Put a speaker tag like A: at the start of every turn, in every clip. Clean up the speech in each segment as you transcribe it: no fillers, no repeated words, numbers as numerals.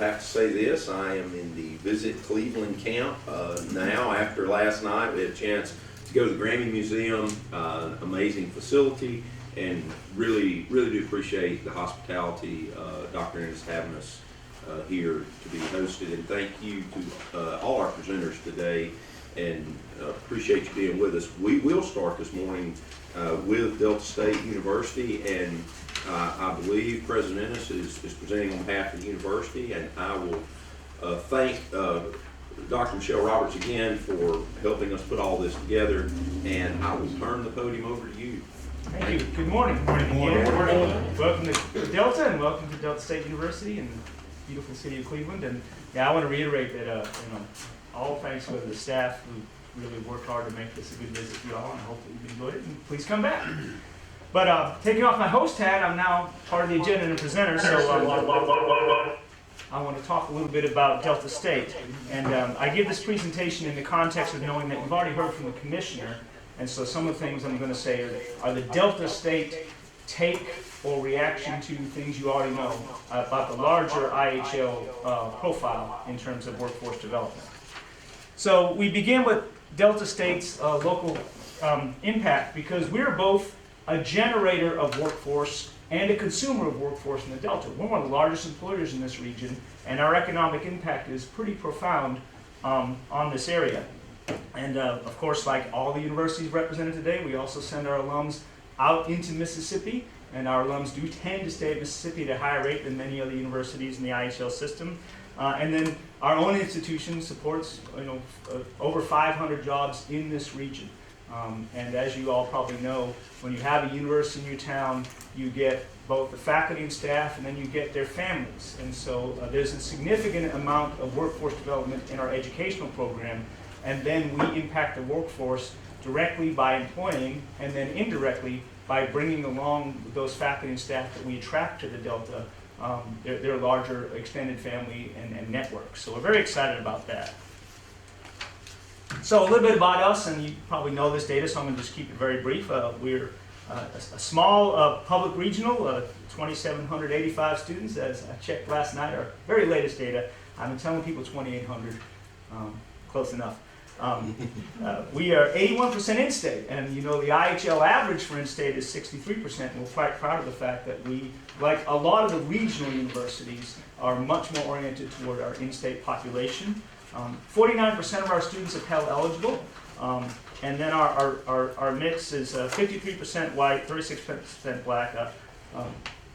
A: have to say this, I am in the Visit Cleveland camp now. After last night, we had a chance to go to the Grammy Museum, amazing facility, and really do appreciate the hospitality Dr. Ennis having us here to be hosted. And thank you to all our presenters today, and appreciate you being with us. We will start this morning with Delta State University, and I believe President Ennis is presenting on behalf of the university, and I will thank Dr. Michelle Roberts again for helping us put all this together, and I will turn the podium over to you.
B: Thank you. Good morning. Good morning. Welcome to Delta, and welcome to Delta State University in the beautiful city of Cleveland. And yeah, I want to reiterate that all thanks to the staff who really worked hard to make this a good visit for you all, and I hope that you've enjoyed it, and please come back. But taking off my host hat, I'm now part of the agenda and presenter, so I want to talk a little bit about Delta State. And I give this presentation in the context of knowing that you've already heard from the commissioner, and so some of the things I'm going to say are the Delta State take or reaction to things you already know about the larger IHL profile in terms of workforce development. So we begin with Delta State's local impact, because we're both a generator of workforce and a consumer of workforce in the Delta. We're one of the largest employers in this region, and our economic impact is pretty profound on this area. And of course, like all the universities represented today, we also send our alums out into Mississippi, and our alums do tend to stay at Mississippi at a higher rate than many other universities in the IHL system. And then our own institution supports over 500 jobs in this region. And as you all probably know, when you have a university in your town, you get both the faculty and staff, and then you get their families. And so there's a significant amount of workforce development in our educational program, and then we impact the workforce directly by employing, and then indirectly by bringing along those faculty and staff that we attract to the Delta, their larger extended family and network. So we're very excited about that. So a little bit about us, and you probably know this data, so I'm going to just keep it very brief. We're a small public regional, 2,785 students, as I checked last night, our very latest data. I've been telling people 2,800, close enough. We are 81% in-state, and the IHL average for in-state is 63%, and we're quite proud of the fact that we, like a lot of the regional universities, are much more oriented toward our in-state population. 49% of our students are Pell eligible, and then our mix is 53% white, 36% black.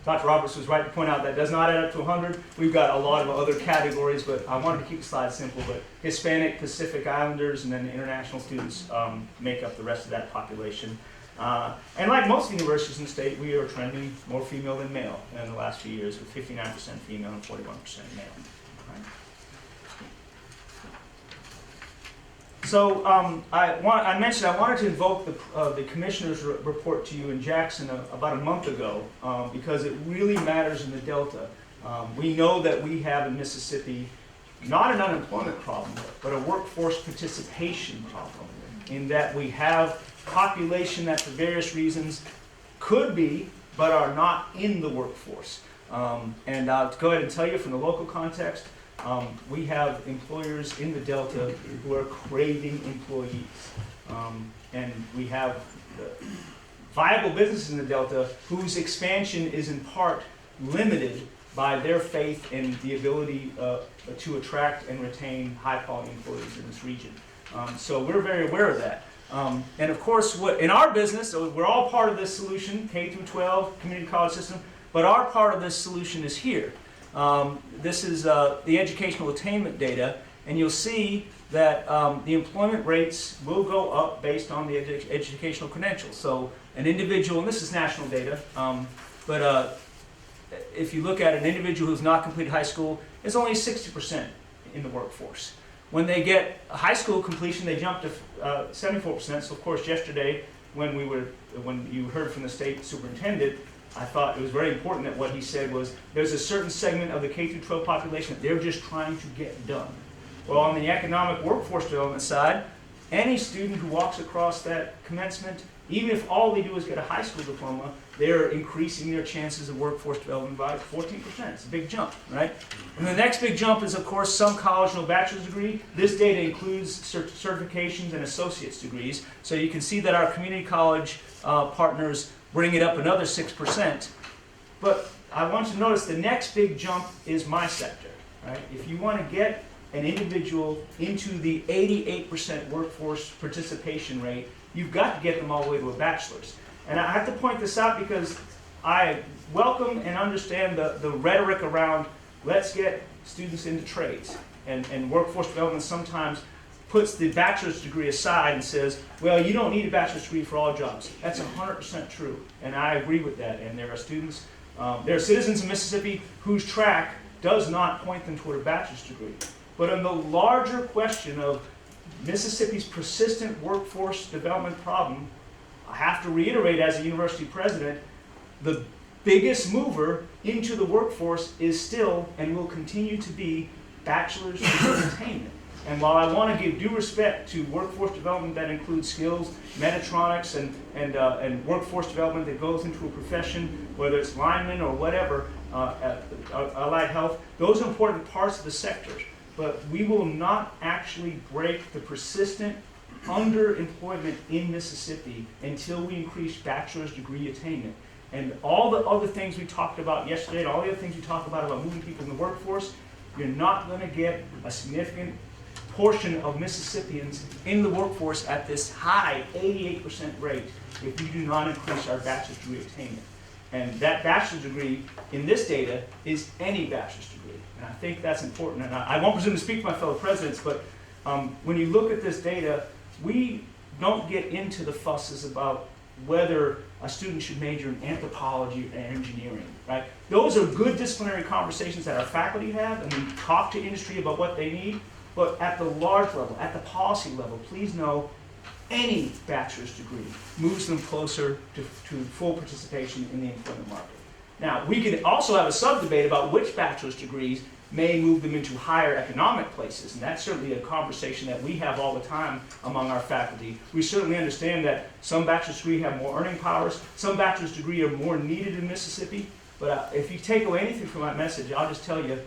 B: Dr. Roberts was right to point out that does not add up to 100. We've got a lot of other categories, but I wanted to keep the slide simple. But Hispanic, Pacific Islanders, and then the international students make up the rest of that population. And like most universities in the state, we are trending more female than male in the last few years, with 59% female and 41% male. Right? So I mentioned I wanted to invoke the commissioner's report to you in Jackson about a month ago, because it really matters in the Delta. We know that we have in Mississippi not an unemployment problem, but a workforce participation problem, in that we have population that for various reasons could be, but are not in the workforce. And I'll go ahead and tell you from the local context, we have employers in the Delta who are craving employees. And we have viable businesses in the Delta whose expansion is in part limited by their faith in the ability to attract and retain high-quality employees in this region. So we're very aware of that. And of course, in our business, so we're all part of this solution, K through 12, community college system, but our part of this solution is here. This is the educational attainment data, and you'll see that the employment rates will go up based on the educational credentials. So an individual, and this is national data, but if you look at an individual who's not completed high school, it's only 60% in the workforce. When they get a high school completion, they jump to 74%. So of course, yesterday when you heard from the state superintendent, I thought it was very important that what he said was there's a certain segment of the K through 12 population that they're just trying to get done. Well, on the economic workforce development side, any student who walks across that commencement, even if all they do is get a high school diploma, they're increasing their chances of workforce development by 14%. It's a big jump, right? And the next big jump is, of course, some college no bachelor's degree. This data includes certifications and associate's degrees. So you can see that our community college partners bring it up another 6%. But I want you to notice the next big jump is my sector, right? If you want to get an individual into the 88% workforce participation rate, you've got to get them all the way to a bachelor's. And I have to point this out because I welcome and understand the rhetoric around let's get students into trades. And workforce development sometimes puts the bachelor's degree aside and says, well, you don't need a bachelor's degree for all jobs. That's 100% true, and I agree with that. And there are students, there are citizens in Mississippi whose track does not point them toward a bachelor's degree. But on the larger question of Mississippi's persistent workforce development problem, I have to reiterate as a university president, the biggest mover into the workforce is still and will continue to be bachelor's degree attainment. And while I want to give due respect to workforce development that includes skills, Metatronics, and workforce development that goes into a profession, whether it's lineman or whatever, allied health, those are important parts of the sector. But we will not actually break the persistent underemployment in Mississippi until we increase bachelor's degree attainment. And all the other things we talked about yesterday, and all the other things we talked about moving people in the workforce, you're not going to get a significant portion of Mississippians in the workforce at this high 88% rate if we do not increase our bachelor's degree attainment. And that bachelor's degree in this data is any bachelor's degree. And I think that's important. And I won't presume to speak for my fellow presidents, but when you look at this data, we don't get into the fusses about whether a student should major in anthropology or engineering, right? Those are good disciplinary conversations that our faculty have, and we talk to industry about what they need. But at the large level, at the policy level, please know any bachelor's degree moves them closer to full participation in the employment market. Now, we could also have a sub-debate about which bachelor's degrees may move them into higher economic places, and that's certainly a conversation that we have all the time among our faculty. We certainly understand that some bachelor's degrees have more earning powers, some bachelor's degrees are more needed in Mississippi, but if you take away anything from my message, I'll just tell you,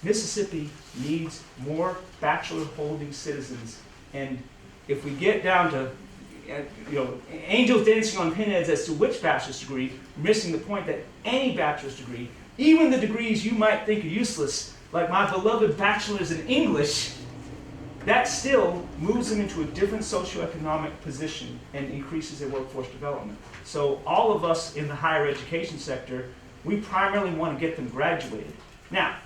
B: Mississippi needs more bachelor-holding citizens, and if we get down to angels dancing on pinheads as to which bachelor's degree, we're missing the point that any bachelor's degree, even the degrees you might think are useless, like my beloved bachelor's in English, that still moves them into a different socioeconomic position and increases their workforce development. So all of us in the higher education sector, we primarily want to get them graduated. Now,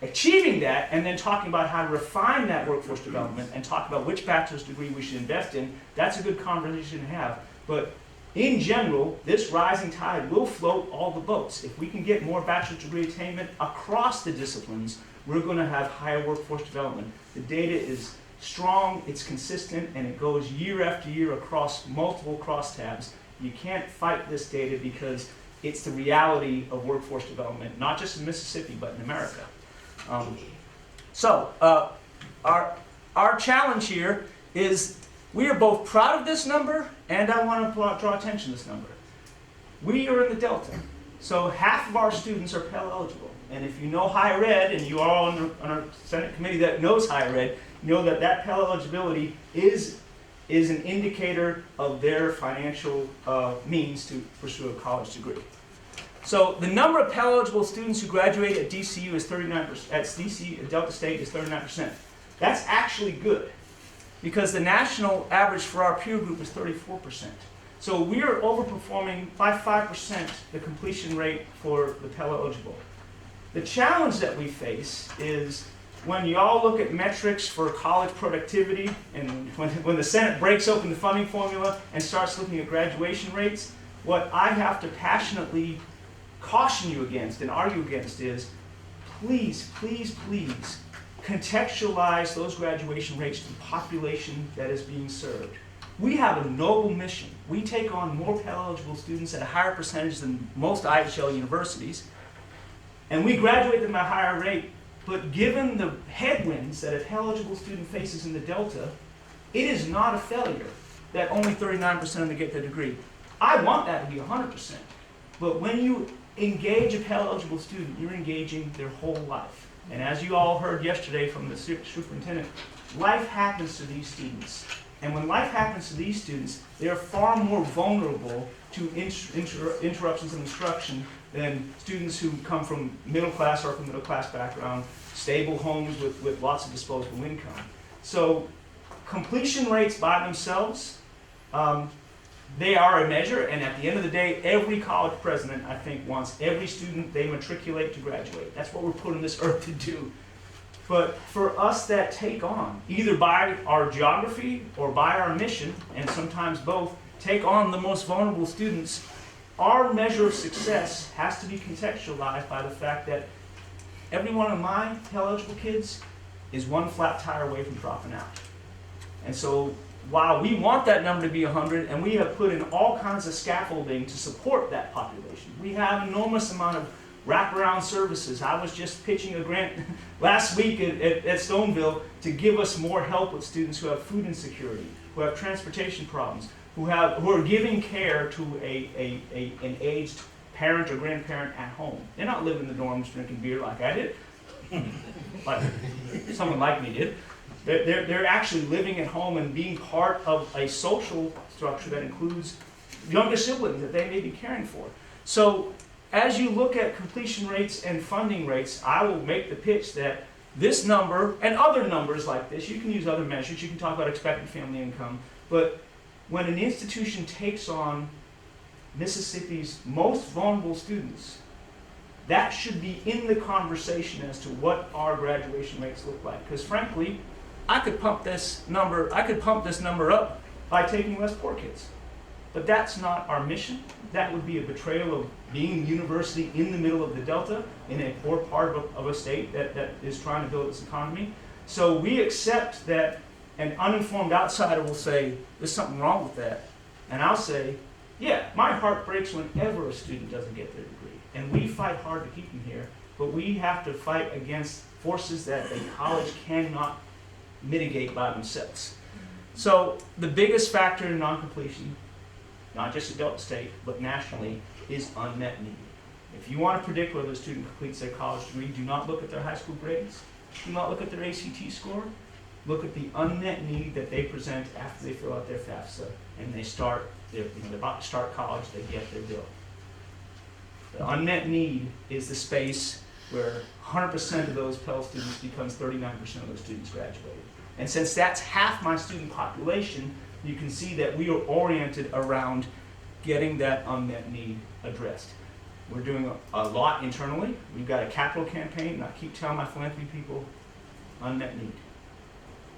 B: achieving that and then talking about how to refine that workforce development and talk about which bachelor's degree we should invest in, that's a good conversation to have. But in general, this rising tide will float all the boats. If we can get more bachelor's degree attainment across the disciplines, we're going to have higher workforce development. The data is strong, it's consistent, and it goes year after year across multiple crosstabs. You can't fight this data because it's the reality of workforce development, not just in Mississippi, but in America. Our challenge here is we are both proud of this number, and I want to draw attention to this number. We are in the Delta, so half of our students are Pell eligible. And if you know higher ed, and you are all on our Senate committee that knows higher ed, you know that Pell eligibility is an indicator of their financial means to pursue a college degree. So the number of Pell eligible students who graduate at DCU is 39%. At DC, Delta State is 39%. That's actually good, because the national average for our peer group is 34%. So we are overperforming by 5% the completion rate for the Pell eligible. The challenge that we face is when you all look at metrics for college productivity, and when the Senate breaks open the funding formula and starts looking at graduation rates, what I have to passionately caution you against and argue against is, please, please, please contextualize those graduation rates to the population that is being served. We have a noble mission. We take on more Pell eligible students at a higher percentage than most IHL universities, and we graduate them at a higher rate. But given the headwinds that a Pell eligible student faces in the Delta, It is not a failure that only 39% of them get their degree. I want that to be 100%. But when you engage a Pell eligible student, you're engaging their whole life. And as you all heard yesterday from the superintendent, life happens to these students. And when life happens to these students, they are far more vulnerable to interruptions in instruction than students who come from middle class or upper middle class background, stable homes with lots of disposable income. So completion rates by themselves, they are a measure, and at the end of the day, every college president, I think, wants every student they matriculate to graduate. That's what we're put on this earth to do. But for us that take on, either by our geography or by our mission, and sometimes both, take on the most vulnerable students, our measure of success has to be contextualized by the fact that every one of my Pell eligible kids is one flat tire away from dropping out. And so while we want that number to be 100, and we have put in all kinds of scaffolding to support that population, we have an enormous amount of wraparound services. I was just pitching a grant last week at Stoneville to give us more help with students who have food insecurity, who have transportation problems, who are giving care to an aged parent or grandparent at home. They're not living in the dorms drinking beer like I did, like someone like me did. They're actually living at home and being part of a social structure that includes younger siblings that they may be caring for. So as you look at completion rates and funding rates, I will make the pitch that this number and other numbers like this, you can use other measures, you can talk about expected family income, but when an institution takes on Mississippi's most vulnerable students, that should be in the conversation as to what our graduation rates look like. Because frankly, I could pump this number up by taking less poor kids. But that's not our mission. That would be a betrayal of being a university in the middle of the Delta, in a poor part of a state that is trying to build its economy. So we accept that an uninformed outsider will say, there's something wrong with that. And I'll say, yeah, my heart breaks whenever a student doesn't get their degree. And we fight hard to keep them here, but we have to fight against forces that a college cannot mitigate by themselves. So the biggest factor in non-completion, not just at Delta State, but nationally, is unmet need. If you want to predict whether a student completes their college degree, do not look at their high school grades. Do not look at their ACT score. Look at the unmet need that they present after they fill out their FAFSA and they start, they're about to start college, they get their bill. The unmet need is the space where 100% of those Pell students becomes 39% of those students graduated. And since that's half my student population, you can see that we are oriented around getting that unmet need addressed. We're doing a lot internally. We've got a capital campaign, and I keep telling my philanthropy people, unmet need.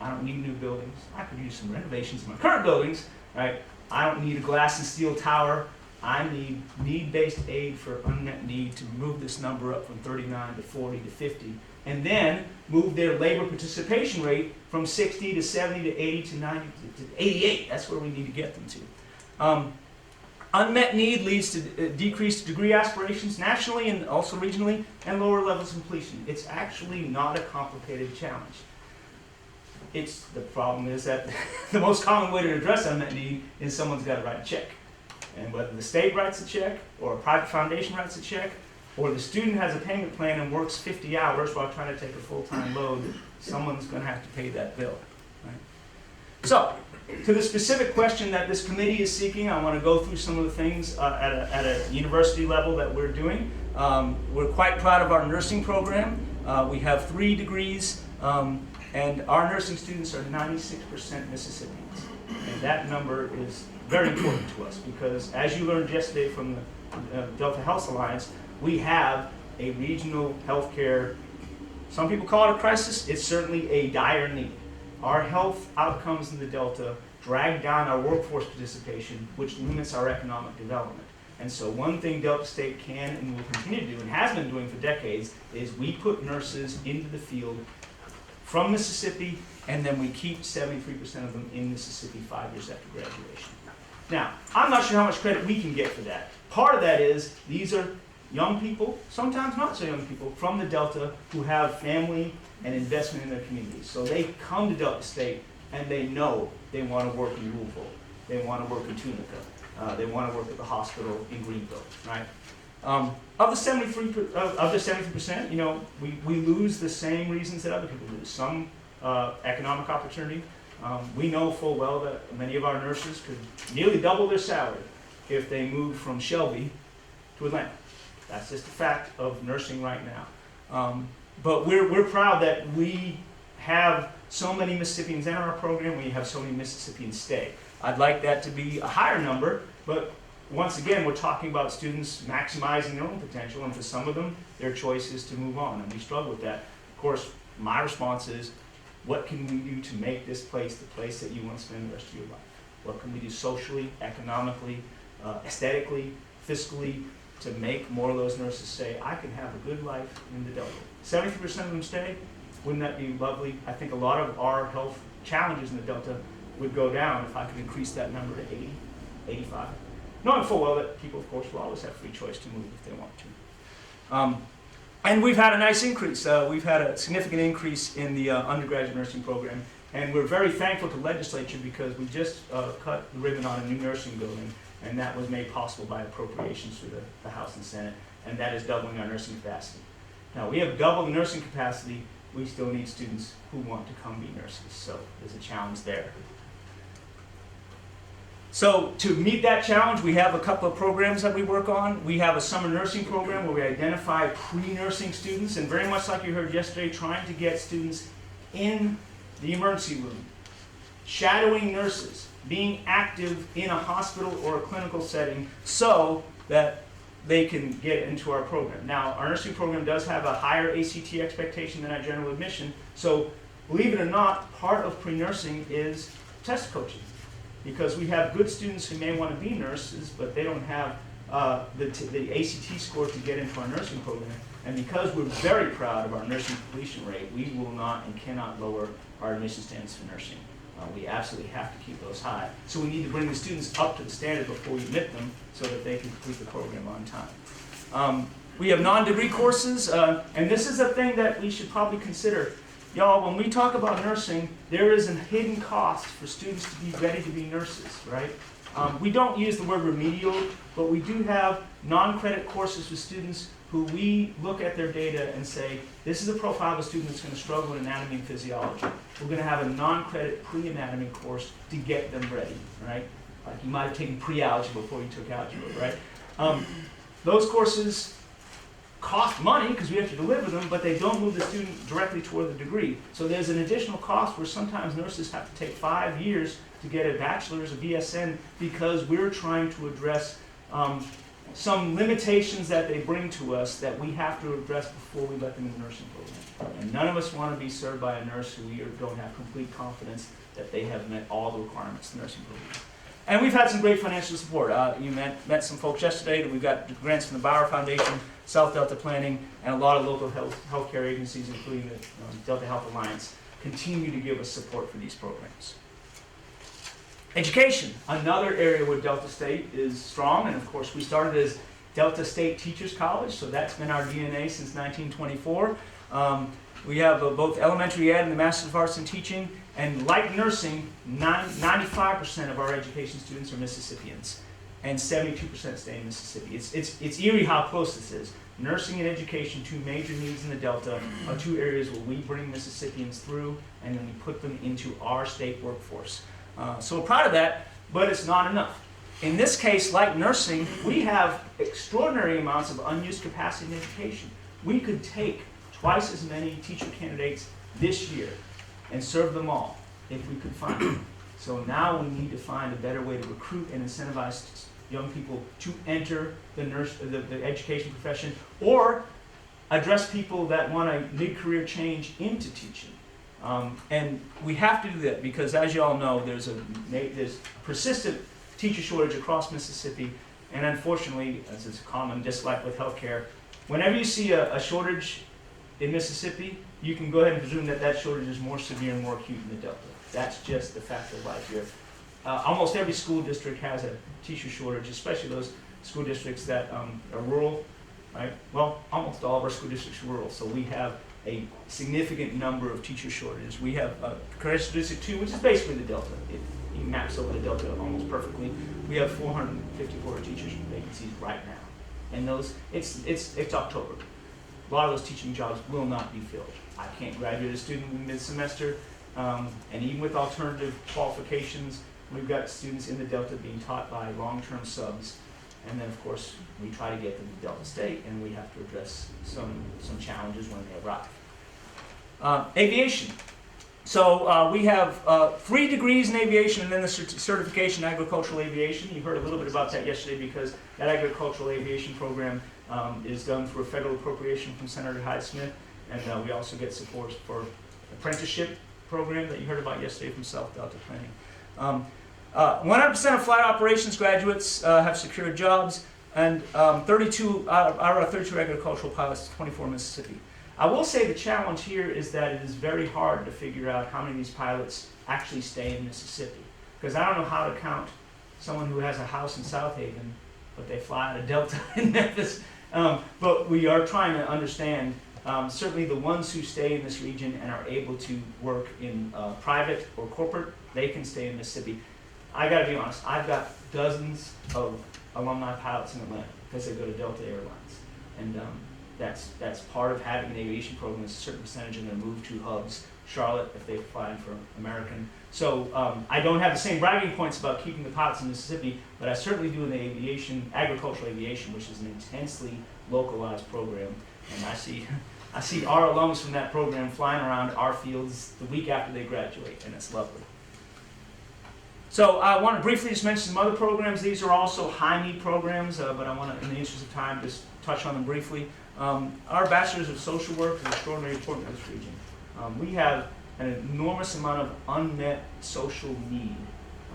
B: I don't need new buildings. I could use some renovations in my current buildings, right? I don't need a glass and steel tower. I need need-based aid for unmet need to move this number up from 39 to 40 to 50, and then move their labor participation rate from 60 to 70 to 80 to 90 to 88. That's where we need to get them to. Unmet need leads to decreased degree aspirations nationally and also regionally, and lower levels of completion. It's actually not a complicated challenge. The problem is that the most common way to address unmet need is someone's got to write a check. And whether the state writes a check, or a private foundation writes a check, or the student has a payment plan and works 50 hours while trying to take a full-time load, someone's going to have to pay that bill. Right? So, to the specific question that this committee is seeking, I want to go through some of the things at a university level that we're doing. We're quite proud of our nursing program. We have 3 degrees, and our nursing students are 96% Mississippians. And that number is very important to us because, as you learned yesterday from the Delta Health Alliance, we have a regional healthcare, some people call it a crisis, it's certainly a dire need. Our health outcomes in the Delta drag down our workforce participation, which limits our economic development. And so one thing Delta State can and will continue to do, and has been doing for decades, is we put nurses into the field from Mississippi, and then we keep 73% of them in Mississippi 5 years after graduation. Now, I'm not sure how much credit we can get for that. Part of that is these are young people, sometimes not so young people, from the Delta who have family and investment in their communities. So they come to Delta State and they know they want to work in Louisville, they want to work in Tunica, they want to work at the hospital in Greenville, right? Of the 73%, you know, we lose the same reasons that other people lose. Some economic opportunity. We know full well that many of our nurses could nearly double their salary if they moved from Shelby to Atlanta. That's just a fact of nursing right now. But we're proud that we have so many Mississippians in our program. We have so many Mississippians stay. I'd like that to be a higher number, but once again, we're talking about students maximizing their own potential, and for some of them, their choice is to move on, and we struggle with that. Of course, my response is, what can we do to make this place the place that you want to spend the rest of your life? What can we do socially, economically, aesthetically, fiscally, to make more of those nurses say, I can have a good life in the Delta? 73% of them stay. Wouldn't that be lovely? I think a lot of our health challenges in the Delta would go down if I could increase that number to 80, 85. Knowing full well that people, of course, will always have free choice to move if they want to. And we've had a nice increase. We've had a significant increase in the undergraduate nursing program. And we're very thankful to the legislature because we just cut the ribbon on a new nursing building, and that was made possible by appropriations through the House and Senate, and that is doubling our nursing capacity. Now, we have doubled the nursing capacity. We still need students who want to come be nurses, so there's a challenge there. So to meet that challenge, we have a couple of programs that we work on. We have a summer nursing program where we identify pre-nursing students, and very much like you heard yesterday, trying to get students in the emergency room, shadowing nurses, being active in a hospital or a clinical setting so that they can get into our program. Now, our nursing program does have a higher ACT expectation than our general admission, so believe it or not, part of pre-nursing is test coaching. Because we have good students who may want to be nurses, but they don't have the ACT score to get into our nursing program. And because we're very proud of our nursing completion rate, we will not and cannot lower our admission standards for nursing. We absolutely have to keep those high. So we need to bring the students up to the standard before we admit them so that they can complete the program on time. We have non-degree courses, and this is a thing that we should probably consider. Y'all, when we talk about nursing, there is a hidden cost for students to be ready to be nurses, right? We don't use the word remedial, but we do have non-credit courses for students who we look at their data and say, this is a profile of a student that's going to struggle in anatomy and physiology. We're going to have a non-credit pre-anatomy course to get them ready, right? Like you might have taken pre-algebra before you took algebra, right? Those courses cost money because we have to deliver them, but they don't move the student directly toward the degree. So there's an additional cost where sometimes nurses have to take 5 years to get a bachelor's, a BSN, because we're trying to address some limitations that they bring to us that we have to address before we let them in the nursing program. And none of us want to be served by a nurse who we don't have complete confidence that they have met all the requirements of the nursing program. And we've had some great financial support. You met some folks yesterday. We've got grants from the Bauer Foundation, South Delta Planning, and a lot of local healthcare agencies, including the Delta Health Alliance, continue to give us support for these programs. Education, another area where Delta State is strong, and of course we started as Delta State Teachers College, so that's been our DNA since 1924. We have both elementary ed and the Master's of Arts in Teaching, and like nursing, 95% of our education students are Mississippians, and 72% stay in Mississippi. It's eerie how close this is. Nursing and education, two major needs in the Delta, are two areas where we bring Mississippians through, and then we put them into our state workforce. So we're proud of that, but it's not enough. In this case, like nursing, we have extraordinary amounts of unused capacity in education. We could take twice as many teacher candidates this year and serve them all if we could find them. So now we need to find a better way to recruit and incentivize young people to enter the education profession, or address people that want a mid-career change into teaching. And we have to do that because, as you all know, there's persistent teacher shortage across Mississippi, and unfortunately, as is common, just like with healthcare, whenever you see a shortage in Mississippi, you can go ahead and presume that that shortage is more severe and more acute in the Delta. That's just the fact of life here. Almost every school district has a teacher shortage, especially those school districts that are rural, right? Well, almost all of our school districts are rural, so we have a significant number of teacher shortages. We have Congressional District 2, which is basically the Delta. It maps over the Delta almost perfectly. We have 454 teacher vacancies right now. And those, it's October. A lot of those teaching jobs will not be filled. I can't graduate a student in mid-semester, and even with alternative qualifications, we've got students in the Delta being taught by long-term subs. And then, of course, we try to get them to Delta State, and we have to address some challenges when they arrive. Aviation. So we have 3 degrees in aviation and then the certification in agricultural aviation. You heard a little bit about that yesterday because that agricultural aviation program is done through a federal appropriation from Senator Hyde-Smith, and we also get support for apprenticeship program that you heard about yesterday from South Delta Planning. 100% of flight operations graduates have secured jobs, and 32 out of 32 agricultural pilots, 24 in Mississippi. I will say the challenge here is that it is very hard to figure out how many of these pilots actually stay in Mississippi, because I don't know how to count someone who has a house in South Haven, but they fly out of Delta in Memphis. But we are trying to understand, certainly the ones who stay in this region and are able to work in private or corporate, they can stay in Mississippi. I gotta be honest, I've got dozens of alumni pilots in Atlanta because they go to Delta Airlines. And that's part of having an aviation program, is a certain percentage of them move to hubs. Charlotte, if they fly for American. So I don't have the same bragging points about keeping the pilots in Mississippi, but I certainly do in the aviation, agricultural aviation, which is an intensely localized program. And I see our alums from that program flying around our fields the week after they graduate, and it's lovely. So I want to briefly just mention some other programs. These are also high-need programs, but I want to, in the interest of time, just touch on them briefly. Our Bachelor's of Social Work is extraordinarily important in this region. We have an enormous amount of unmet social need.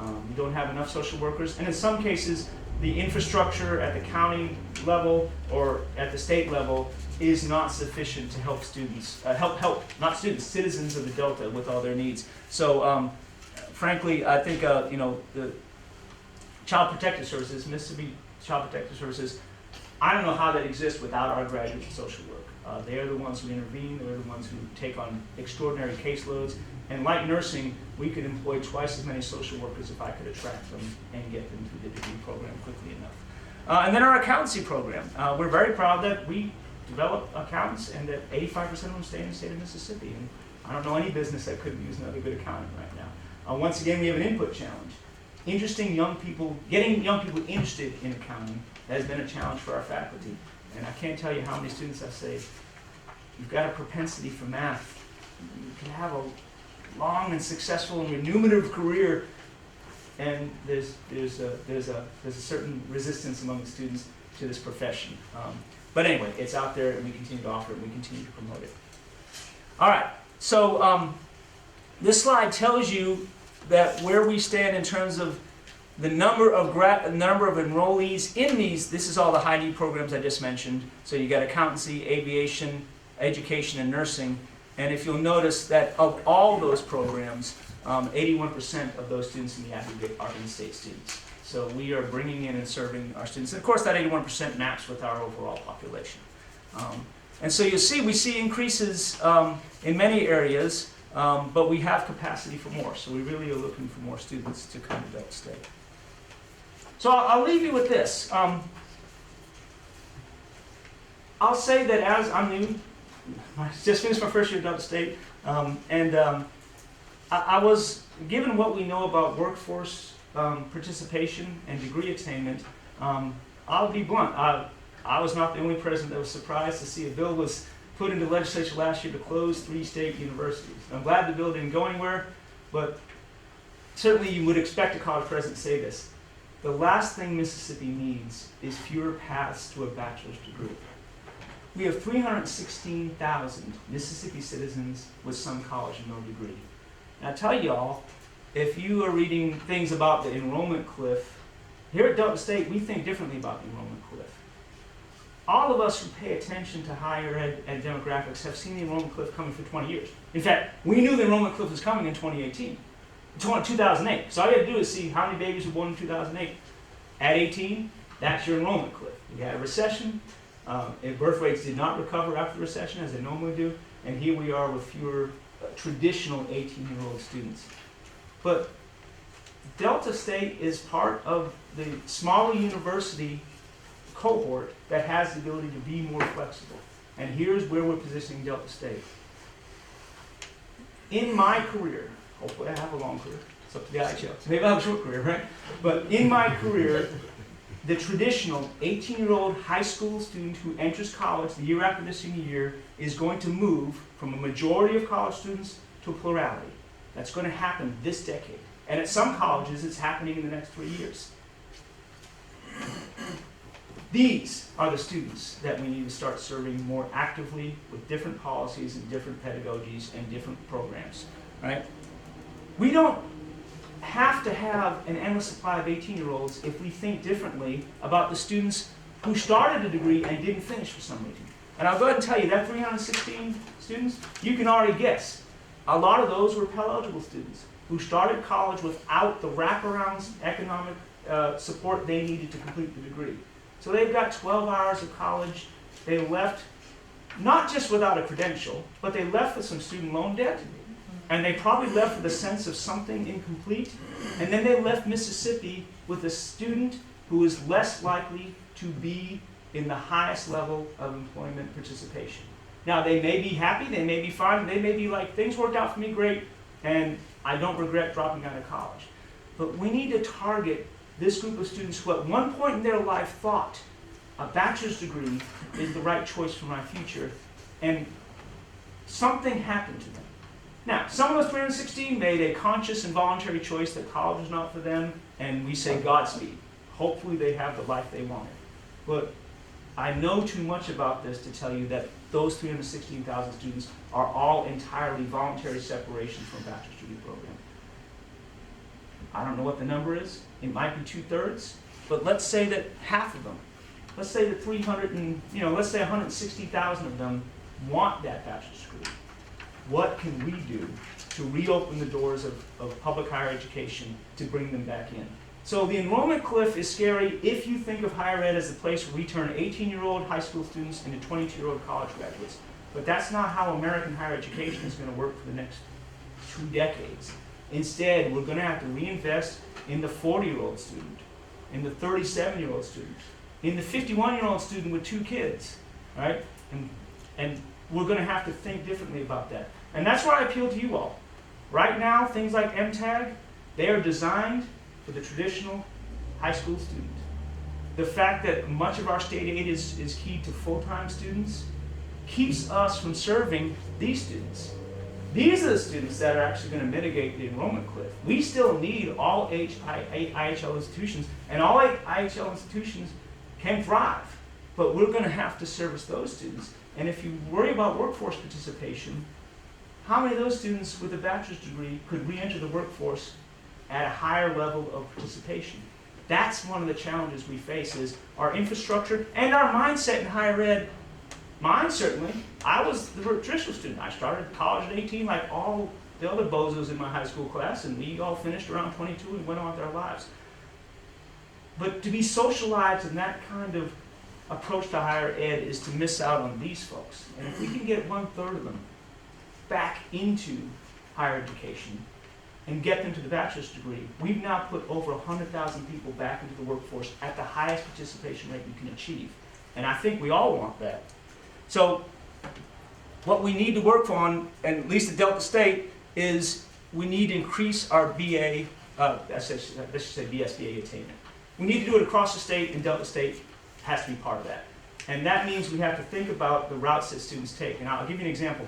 B: We don't have enough social workers, and in some cases, the infrastructure at the county level or at the state level is not sufficient to help students, citizens of the Delta with all their needs. So, frankly, I think the Child Protective Services, Mississippi Child Protective Services, I don't know how that exists without our graduates in social work. They are the ones who intervene, they're the ones who take on extraordinary caseloads, and like nursing, we could employ twice as many social workers if I could attract them and get them through the degree program quickly enough. And then our accountancy program. We're very proud that we develop accountants and that 85% of them stay in the state of Mississippi. And I don't know any business that couldn't use another good accountant right now. Once again, we have an input challenge. Getting young people interested in accounting has been a challenge for our faculty. And I can't tell you how many students I say, you've got a propensity for math. You can have a long and successful and remunerative career, and there's a certain resistance among the students to this profession. But anyway, it's out there, and we continue to offer it, and we continue to promote it. All right, so this slide tells you that where we stand in terms of the number of enrollees in these. This is all the high need programs I just mentioned. So you got accountancy, aviation, education, and nursing. And if you'll notice that of all those programs, 81% of those students in the aggregate are in-state students. So we are bringing in and serving our students. And of course, that 81% maps with our overall population. And so you'll see, we see increases in many areas, but we have capacity for more. So we really are looking for more students to come to Delta State. So I'll leave you with this. I'll say that as I'm new, I just finished my first year at Delta State, I was, given what we know about workforce participation and degree attainment, I'll be blunt. I was not the only president that was surprised to see a bill was put into legislature last year to close 3 state universities. I'm glad the bill didn't go anywhere, but certainly you would expect a college president to say this. The last thing Mississippi needs is fewer paths to a bachelor's degree. We have 316,000 Mississippi citizens with some college and no degree. And I tell y'all, if you are reading things about the enrollment cliff, here at Delta State, we think differently about the enrollment cliff. All of us who pay attention to higher ed and demographics have seen the enrollment cliff coming for 20 years. In fact, we knew the enrollment cliff was coming in 2008. So all you have to do is see how many babies were born in 2008. At 18, that's your enrollment cliff. We had a recession. If birth rates did not recover after the recession, as they normally do, and here we are with fewer traditional 18-year-old students. But Delta State is part of the smaller university cohort that has the ability to be more flexible. And here's where we're positioning Delta State. In my career, hopefully I have a long career, it's up to the IHL. Maybe I have a short career, right? But in my career, the traditional 18-year-old high school student who enters college the year after their senior year is going to move from a majority of college students to a plurality. That's going to happen this decade. And at some colleges, it's happening in the next 3 years. These are the students that we need to start serving more actively with different policies and different pedagogies and different programs, right? We don't have to have an endless supply of 18-year-olds if we think differently about the students who started a degree and didn't finish for some reason. And I'll go ahead and tell you, that 316 students, you can already guess. A lot of those were Pell-eligible students who started college without the wraparound economic support they needed to complete the degree. So they've got 12 hours of college. They left not just without a credential, but they left with some student loan debt, and they probably left with a sense of something incomplete, and then they left Mississippi with a student who is less likely to be in the highest level of employment participation. Now, they may be happy, they may be fine, they may be like, things worked out for me great, and I don't regret dropping out of college. But we need to target this group of students who at one point in their life thought a bachelor's degree is the right choice for my future, and something happened to them. Now, some of those 316 made a conscious and voluntary choice that college was not for them, and we say Godspeed. Hopefully they have the life they wanted. But I know too much about this to tell you that those 316,000 students are all entirely voluntary separation from a bachelor's degree program. I don't know what the number is. It might be 2/3, but let's say that half of them, let's say that 160,000 of them want that bachelor's degree. What can we do to reopen the doors of public higher education to bring them back in? So the enrollment cliff is scary if you think of higher ed as a place where we turn 18-year-old high school students into 22-year-old college graduates. But that's not how American higher education is going to work for the next 2 decades. Instead, we're going to have to reinvest in the 40-year-old student, in the 37-year-old student, in the 51-year-old student with 2 kids, right? And we're going to have to think differently about that. And that's why I appeal to you all. Right now, things like MTAG, they are designed for the traditional high school student. The fact that much of our state aid is keyed to full-time students keeps us from serving these students. These are the students that are actually going to mitigate the enrollment cliff. We still need all IHL institutions, and all IHL institutions can thrive, but we're going to have to service those students. And if you worry about workforce participation, how many of those students with a bachelor's degree could re-enter the workforce at a higher level of participation? That's one of the challenges we face, is our infrastructure and our mindset in higher ed. Mine, certainly. I was the traditional student. I started college at 18 like all the other bozos in my high school class, and we all finished around 22 and went on with our lives. But to be socialized in that kind of approach to higher ed is to miss out on these folks. And if we can get 1/3 of them back into higher education and get them to the bachelor's degree, we've now put over 100,000 people back into the workforce at the highest participation rate you can achieve. And I think we all want that. So what we need to work on, and at least at Delta State, is we need to increase our BA, let's just say BSBA attainment. We need to do it across the state, and Delta State has to be part of that. And that means we have to think about the routes that students take. And I'll give you an example.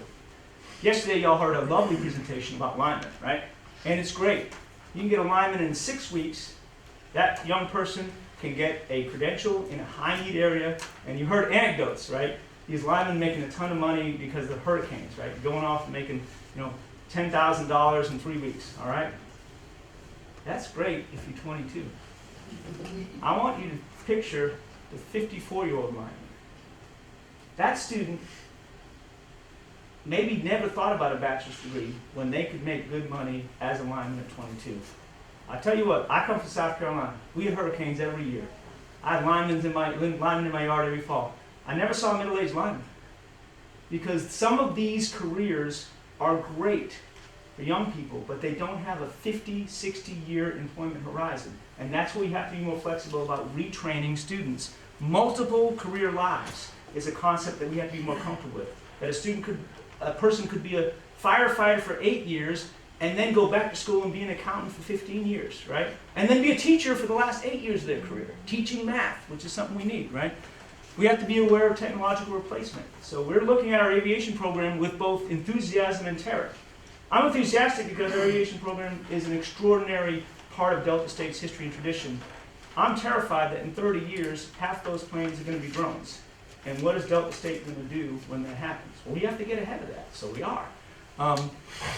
B: Yesterday, y'all heard a lovely presentation about linemen, right? And it's great. You can get a lineman in 6 weeks. That young person can get a credential in a high-need area. And you heard anecdotes, right? These linemen making a ton of money because of the hurricanes, right? Going off and making, $10,000 in 3 weeks, all right? That's great if you're 22. I want you to picture the 54-year-old lineman. That student maybe never thought about a bachelor's degree when they could make good money as a lineman at 22. I tell you what, I come from South Carolina. We had hurricanes every year. I had linemen in my yard every fall. I never saw a middle-aged lineman. because some of these careers are great for young people, but they don't have a 50, 60-year employment horizon. And that's where we have to be more flexible about retraining students. Multiple career lives is a concept that we have to be more comfortable with. That a person could be a firefighter for 8 years and then go back to school and be an accountant for 15 years, right? And then be a teacher for the last 8 years of their career, teaching math, which is something we need, right? We have to be aware of technological replacement. So we're looking at our aviation program with both enthusiasm and terror. I'm enthusiastic because our aviation program is an extraordinary part of Delta State's history and tradition. I'm terrified that in 30 years, half those planes are going to be drones. And what is Delta State going to do when that happens? Well, we have to get ahead of that, so we are.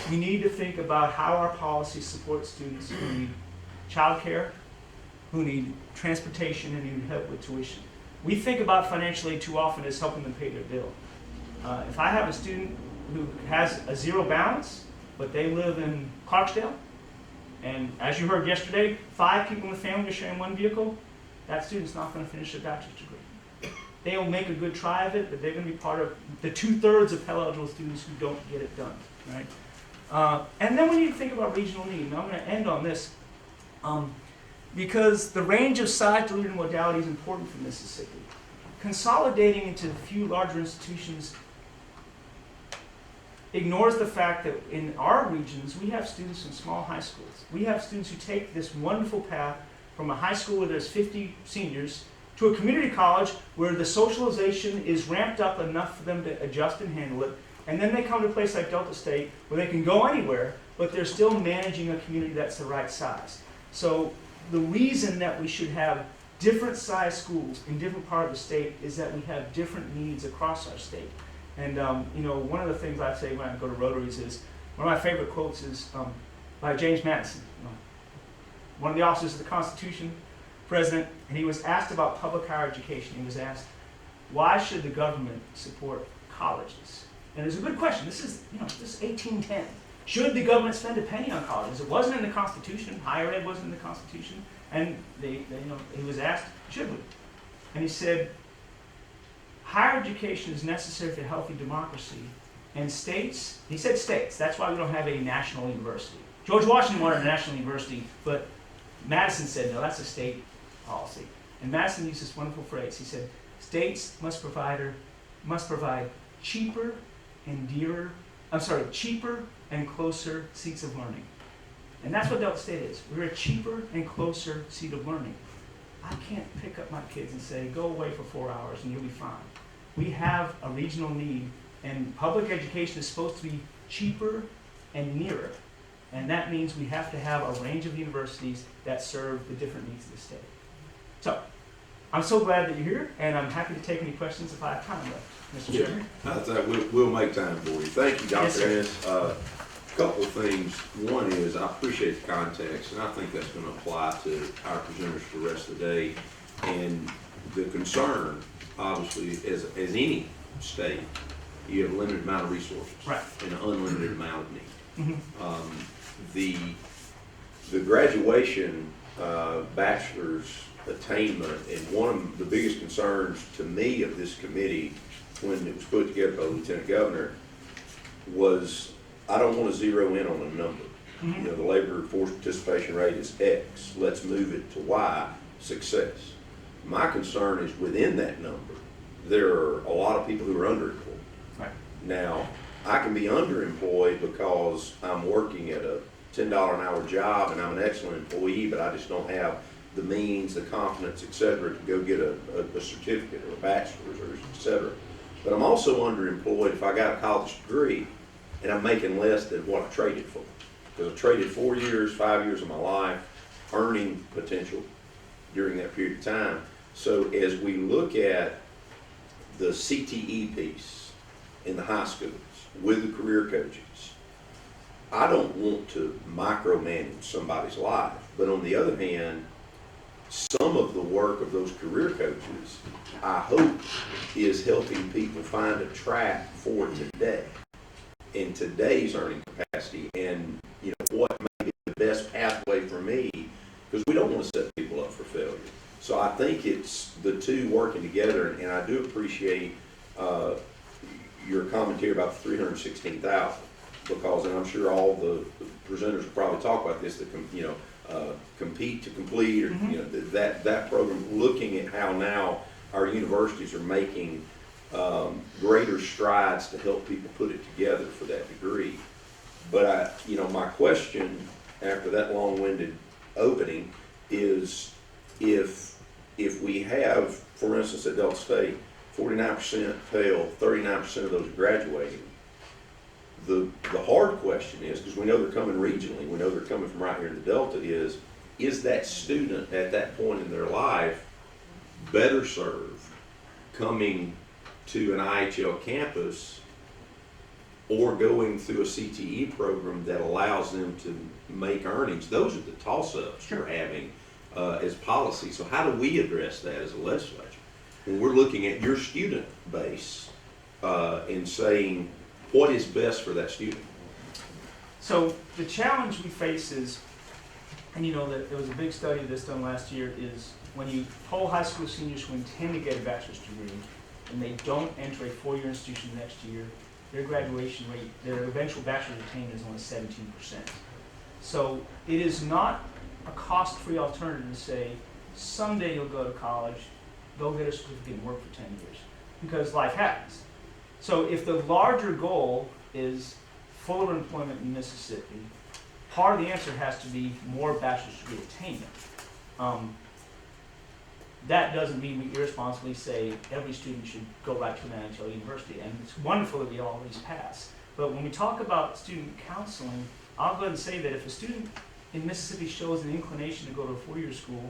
B: We need to think about how our policies support students who need childcare, who need transportation, and who need help with tuition. We think about financial aid too often as helping them pay their bill. If I have a student who has a zero balance, but they live in Clarksdale, and as you heard yesterday, 5 people in the family are sharing one vehicle, that student's not going to finish their bachelor's degree. They'll make a good try of it, but they're going to be part of the 2/3 of Pell-eligible students who don't get it done, right? And then we need to think about regional need. Now I'm going to end on this because the range of size, delivery, and modality is important for Mississippi. Consolidating into a few larger institutions ignores the fact that in our regions, we have students in small high schools. We have students who take this wonderful path from a high school where there's 50 seniors to a community college where the socialization is ramped up enough for them to adjust and handle it. And then they come to a place like Delta State where they can go anywhere, but they're still managing a community that's the right size. So the reason that we should have different size schools in different parts of the state is that we have different needs across our state. And one of the things I say when I go to Rotaries is, one of my favorite quotes is by James Madison, one of the officers of the Constitution, president, and he was asked about public higher education. He was asked, why should the government support colleges? And it's a good question. This is 1810. Should the government spend a penny on colleges? It wasn't in the Constitution. Higher ed wasn't in the Constitution. And he was asked, should we? And he said, higher education is necessary for healthy democracy. And states, he said states, that's why we don't have a national university. George Washington wanted a national university, but Madison said, no, that's a state policy. And Madison used this wonderful phrase. He said, states must provide cheaper and closer seats of learning. And that's what Delta State is. We're a cheaper and closer seat of learning. I can't pick up my kids and say, go away for 4 hours and you'll be fine. We have a regional need, and public education is supposed to be cheaper and nearer. And that means we have to have a range of universities that serve the different needs of the state. So, I'm so glad that you're here, and I'm happy to take any questions if I have time left, Mr. Chairman.
A: We'll make time for you. Thank you, Dr.
B: Yes, sir.
A: Ennis. A couple of things. One is I appreciate the context, and I think that's going to apply to our presenters for the rest of the day. And the concern, obviously, as any state, you have a limited amount of resources,
B: Right,
A: and an unlimited amount of need.
B: mhm,
A: The graduation bachelor's attainment, and one of the biggest concerns to me of this committee when it was put together by the Lieutenant Governor was, I don't want to zero in on a number.
B: mhm.
A: The labor force participation rate is X, let's move it to Y, success. My concern is within that number, there are a lot of people who are underemployed.
B: Right.
A: Now, I can be underemployed because I'm working at a $10 an hour job and I'm an excellent employee, but I just don't have the means, the confidence, et cetera, to go get a certificate or a bachelor's or et cetera. But I'm also underemployed if I got a college degree and I'm making less than what I traded for. Because I traded 4 years, 5 years of my life, earning potential during that period of time. So as we look at the CTE piece in the high schools with the career coaches, I don't want to micromanage somebody's life, but on the other hand, some of the work of those career coaches, I hope, is helping people find a track for today, in today's earning capacity, and what may be the best pathway for me, because we don't want to set people up for failure. So I think it's the two working together, and I do appreciate your commentary about the 316,000, because, and I'm sure all the presenters will probably talk about this, compete to complete, or, that program, looking at how now our universities are making greater strides to help people put it together for that degree. But my question after that long-winded opening is, if we have, for instance, at Delta State, 49% fail, 39% of those graduating, the hard question is, because we know they're coming regionally, we know they're coming from right here in the Delta, is that student at that point in their life better served coming to an IHL campus or going through a CTE program that allows them to make earnings? Those are the toss-ups we're having as policy. So how do we address that as a legislature? When we're looking at your student base and saying, what is best for that student?
B: So the challenge we face is, and that there was a big study that's done last year, is when you poll high school seniors who intend to get a bachelor's degree and they don't enter a four-year institution next year, their graduation rate, their eventual bachelor's attainment is only 17%. So it is not a cost-free alternative to say, someday you'll go to college, go get a certificate and work for 10 years, because life happens. So if the larger goal is fuller employment in Mississippi, part of the answer has to be more bachelor's degree attainment. That doesn't mean we irresponsibly say every student should go right to an IHL university, and it's wonderful that we all these pass. But when we talk about student counseling, I'll go ahead and say that if a student in Mississippi shows an inclination to go to a four-year school,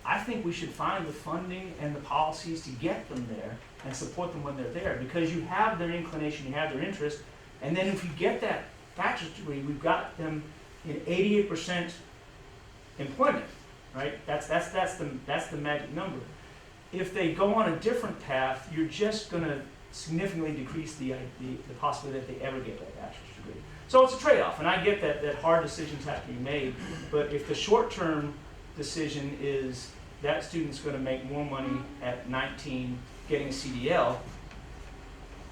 B: I think we should find the funding and the policies to get them there and support them when they're there, because you have their inclination, you have their interest, and then if you get that bachelor's degree, we've got them in 88% employment, right? That's the magic number. If they go on a different path, you're just going to significantly decrease the possibility that they ever get that bachelor's degree. So it's a trade-off, and I get that hard decisions have to be made, but if the short-term decision is that student's going to make more money at 19 getting a CDL,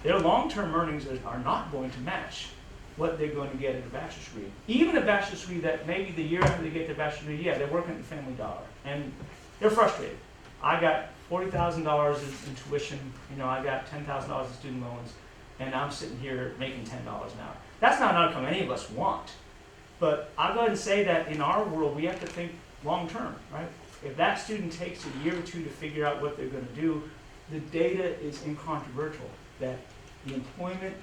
B: their long-term earnings are not going to match what they're going to get at a bachelor's degree. Even a bachelor's degree that maybe the year after they get their bachelor's degree, they're working at the Family Dollar, and they're frustrated. I got $40,000 in tuition, I got $10,000 in student loans, and I'm sitting here making $10 an hour. That's not an outcome any of us want. But I'll go ahead and say that in our world, we have to think long-term, right? If that student takes a year or two to figure out what they're going to do, the data is incontrovertible that the employment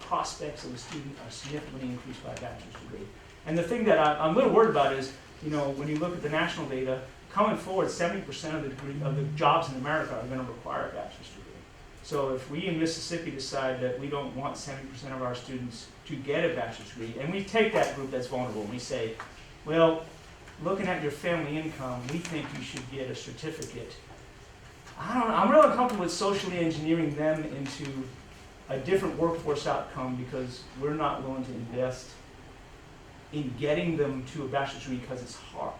B: prospects of a student are significantly increased by a bachelor's degree. And the thing that I'm a little worried about is, when you look at the national data, coming forward, 70% of the jobs in America are going to require a bachelor's degree. So if we in Mississippi decide that we don't want 70% of our students to get a bachelor's degree, and we take that group that's vulnerable and we say, well, looking at your family income, we think you should get a certificate. I'm really uncomfortable with socially engineering them into a different workforce outcome because we're not willing to invest in getting them to a bachelor's degree because it's hard.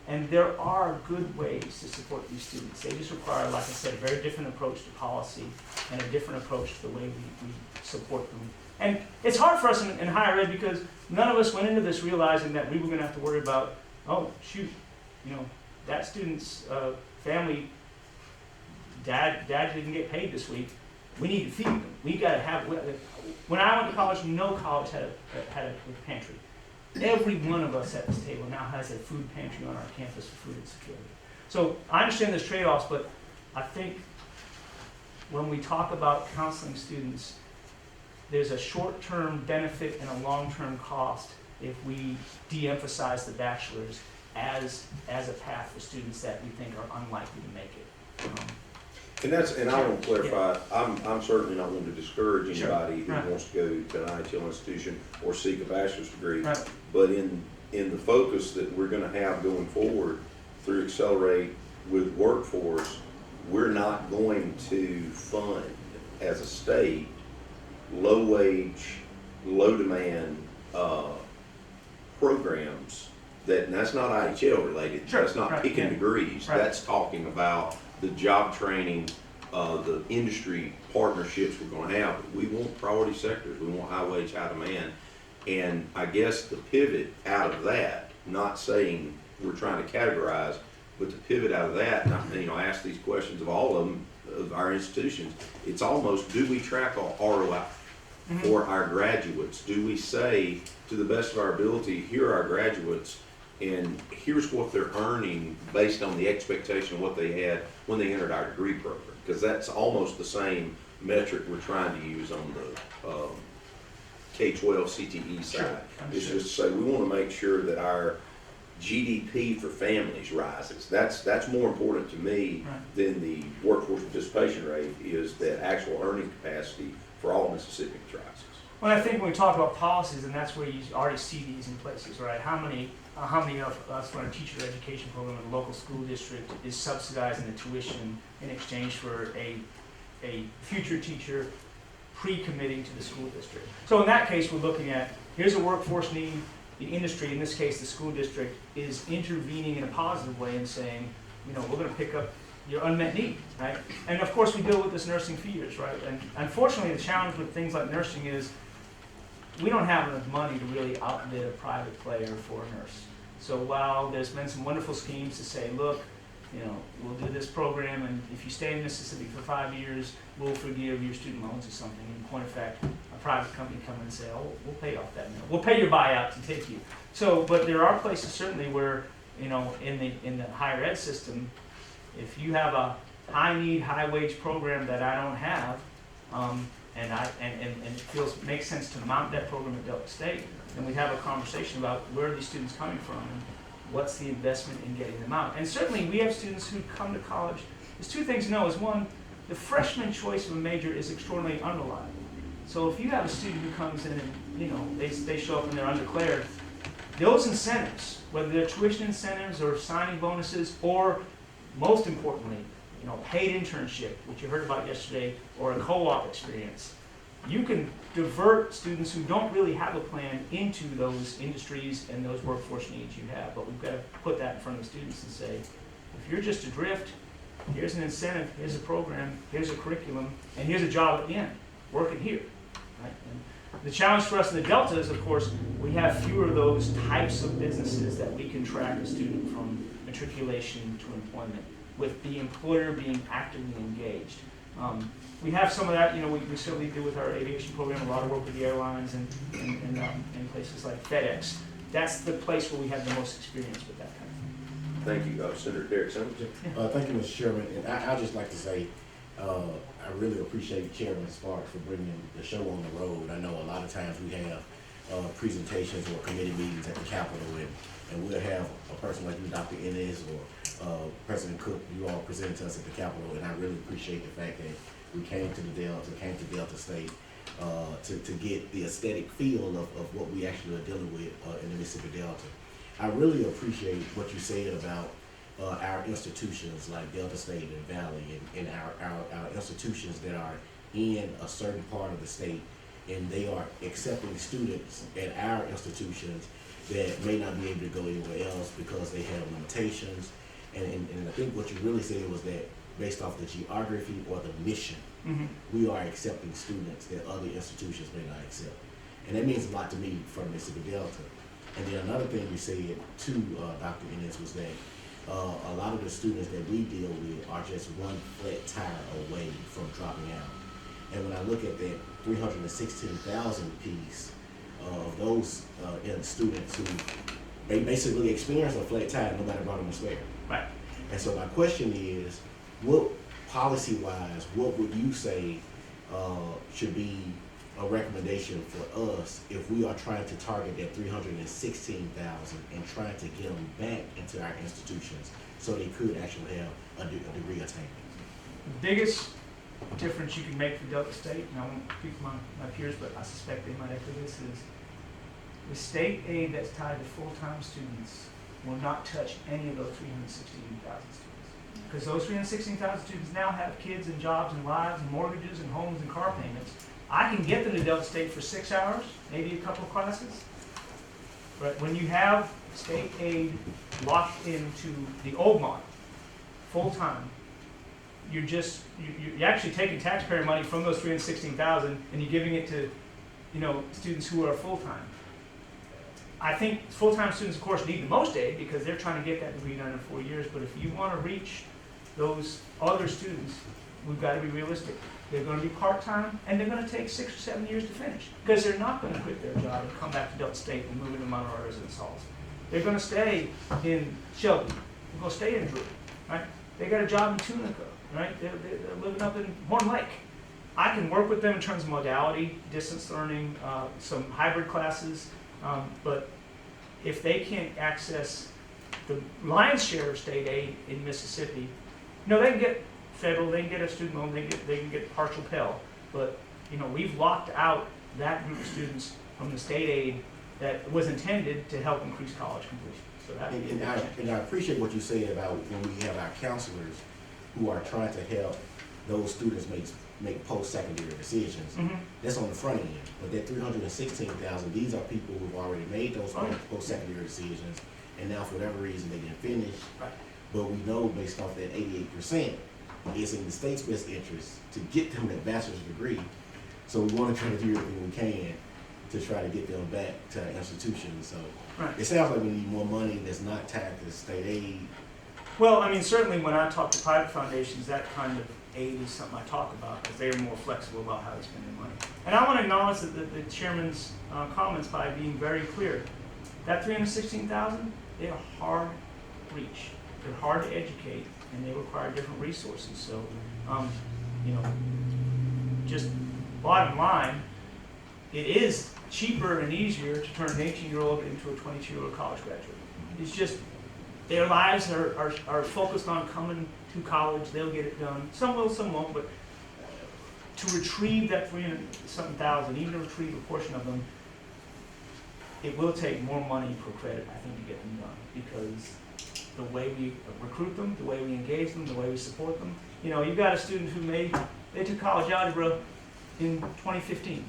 B: And there are good ways to support these students. They just require, like I said, a very different approach to policy and a different approach to the way we support them. And it's hard for us in higher ed because none of us went into this realizing that we were going to have to worry about, oh, shoot, that student's family, dad didn't get paid this week. We need to feed them. We got to have. When I went to college, no college had a pantry. Every one of us at this table now has a food pantry on our campus for food insecurity. So I understand there's trade-offs, but I think when we talk about counseling students, there's a short-term benefit and a long-term cost if we de-emphasize the bachelor's as a path for students that we think are unlikely to make it.
A: And I want to clarify, I'm certainly not going to discourage anybody
B: Sure.
A: who wants to go to an IHL institution or seek a bachelor's degree.
B: Right.
A: But in the focus that we're going to have going forward through Accelerate with Workforce, we're not going to fund as a state low wage, low demand programs and that's not IHL related.
B: Sure.
A: That's not
B: Right.
A: picking
B: Yeah.
A: degrees.
B: Right.
A: That's talking about the job training the industry partnerships we're gonna have. We want priority sectors, we want high wage, high demand. And I guess the pivot out of that, not saying we're trying to categorize, but to pivot out of that, and I ask these questions of all of them, of our institutions, it's almost, do we track our ROI for our graduates? Do we say, to the best of our ability, here are our graduates, and here's what they're earning based on the expectation of what they had when they entered our degree program? Because that's almost the same metric we're trying to use on the K-12 CTE side.
B: Sure.
A: It's just to say, we want to make sure that our GDP for families rises. That's more important to me than the workforce participation rate, is that actual earning capacity for all Mississippians rises.
B: Well, I think when we talk about policies, and that's where you already see these in places, right? How many of us run a teacher education program in a local school district is subsidizing the tuition in exchange for a future teacher pre-committing to the school district? So in that case, we're looking at, here's a workforce need. The industry, in this case the school district, is intervening in a positive way and saying, we're going to pick up your unmet need, right? And of course we deal with this nursing for years, right? And unfortunately the challenge with things like nursing is we don't have enough money to really outbid a private player for a nurse. So while there's been some wonderful schemes to say, look, we'll do this program, and if you stay in Mississippi for 5 years, we'll forgive your student loans or something. In point of fact, a private company come in and say, oh, we'll pay off that mill. We'll pay your buyout to take you. So, but there are places certainly where, in the higher ed system, if you have a high need, high wage program that I don't have, and it makes sense to mount that program at Delta State, then we have a conversation about where are these students coming from and what's the investment in getting them out. And certainly we have students who come to college. There's two things to know. Is one, the freshman choice of a major is extraordinarily unreliable. So if you have a student who comes in and they show up and they're undeclared, those incentives, whether they're tuition incentives or signing bonuses, or most importantly, paid internship, which you heard about yesterday, or a co-op experience, you can divert students who don't really have a plan into those industries and those workforce needs you have. But we've got to put that in front of the students and say, if you're just adrift, here's an incentive, here's a program, here's a curriculum, and here's a job at the end, working here. Right? And the challenge for us in the Delta is, of course, we have fewer of those types of businesses that we can track a student from matriculation to employment, with the employer being actively engaged. We have some of that, we certainly do with our aviation program, a lot of work with the airlines and places like FedEx. That's the place where we have the most experience with that kind of thing.
A: Thank you, Senator Derek Simmons.
C: Thank you, Mr. Chairman. And I'd just like to say, I really appreciate Chairman Sparks for bringing the show on the road. I know a lot of times we have presentations or committee meetings at the Capitol, and we'll have a person like you, Dr. Inez, or President Cook, you all present to us at the Capitol, and I really appreciate the fact that we came to Delta State to get the aesthetic feel of what we actually are dealing with in the Mississippi Delta. I really appreciate what you said about our institutions like Delta State and Valley, and our institutions that are in a certain part of the state, and they are accepting students at our institutions that may not be able to go anywhere else because they have limitations. And I think what you really said was that based off the geography or the mission, we are accepting students that other institutions may not accept. And that means a lot to me for the Mississippi Delta. And then another thing you said too, Dr. Innes, was that a lot of the students that we deal with are just one flat tire away from dropping out. And when I look at that 316,000 piece of those students who basically experience a flat tire, nobody brought them to spare.
B: Right.
C: And so my question is, what policy-wise, what would you say should be a recommendation for us if we are trying to target that 316,000 and trying to get them back into our institutions so they could actually have a degree attainment?
B: The biggest difference you can make for Delta State, and I won't speak for my peers, but I suspect they might echo this, is the state aid that's tied to full-time students will not touch any of those 316,000 students. Because those 316,000 students now have kids and jobs and lives and mortgages and homes and car payments. I can get them to Delta State for 6 hours, maybe a couple of classes. But when you have state aid locked into the old model, full-time, you're actually taking taxpayer money from those 316,000 and you're giving it to, students who are full-time. I think full-time students, of course, need the most aid because they're trying to get that degree done in 4 years, but if you want to reach those other students, we've got to be realistic. They're going to be part-time, and they're going to take 6 or 7 years to finish because they're not going to quit their job and come back to Delta State and move into Monroe residence halls. They're going to stay in Shelby. They're going to stay in Drew, right? They got a job in Tunica, right? They're living up in Horn Lake. I can work with them in terms of modality, distance learning, some hybrid classes, but if they can't access the lion's share of state aid in Mississippi, they can get federal, they can get a student loan, they can get partial Pell, but we've locked out that group of students from the state aid that was intended to help increase college completion. So that
C: and I appreciate what you said about when we have our counselors who are trying to help those students make post-secondary decisions.
B: Mm-hmm.
C: That's on the front end. But that 316,000, these are people who've already made those post-secondary decisions, and now for whatever reason they didn't finish.
B: Right.
C: But we know based off that 88%, it's in the state's best interest to get them that bachelor's degree. So we want to try to do everything we can to try to get them back to our institutions. So
B: Right.
C: it sounds like we need more money that's not tacked as state aid.
B: Well, I mean, certainly when I talk to private foundations, that kind of aid is something I talk about because they're more flexible about how they spend their money. And I want to acknowledge that the chairman's comments by being very clear. That 316,000, they're hard reach. They're hard to educate, and they require different resources. So, just bottom line, it is cheaper and easier to turn an 18-year-old into a 22-year-old college graduate. It's just their lives are focused on coming to college. They'll get it done. Some will, some won't. But to retrieve that 300-something thousand, even to retrieve a portion of them, it will take more money per credit, I think, to get them done. Because the way we recruit them, the way we engage them, the way we support them. You've got a student who they took college algebra in 2015.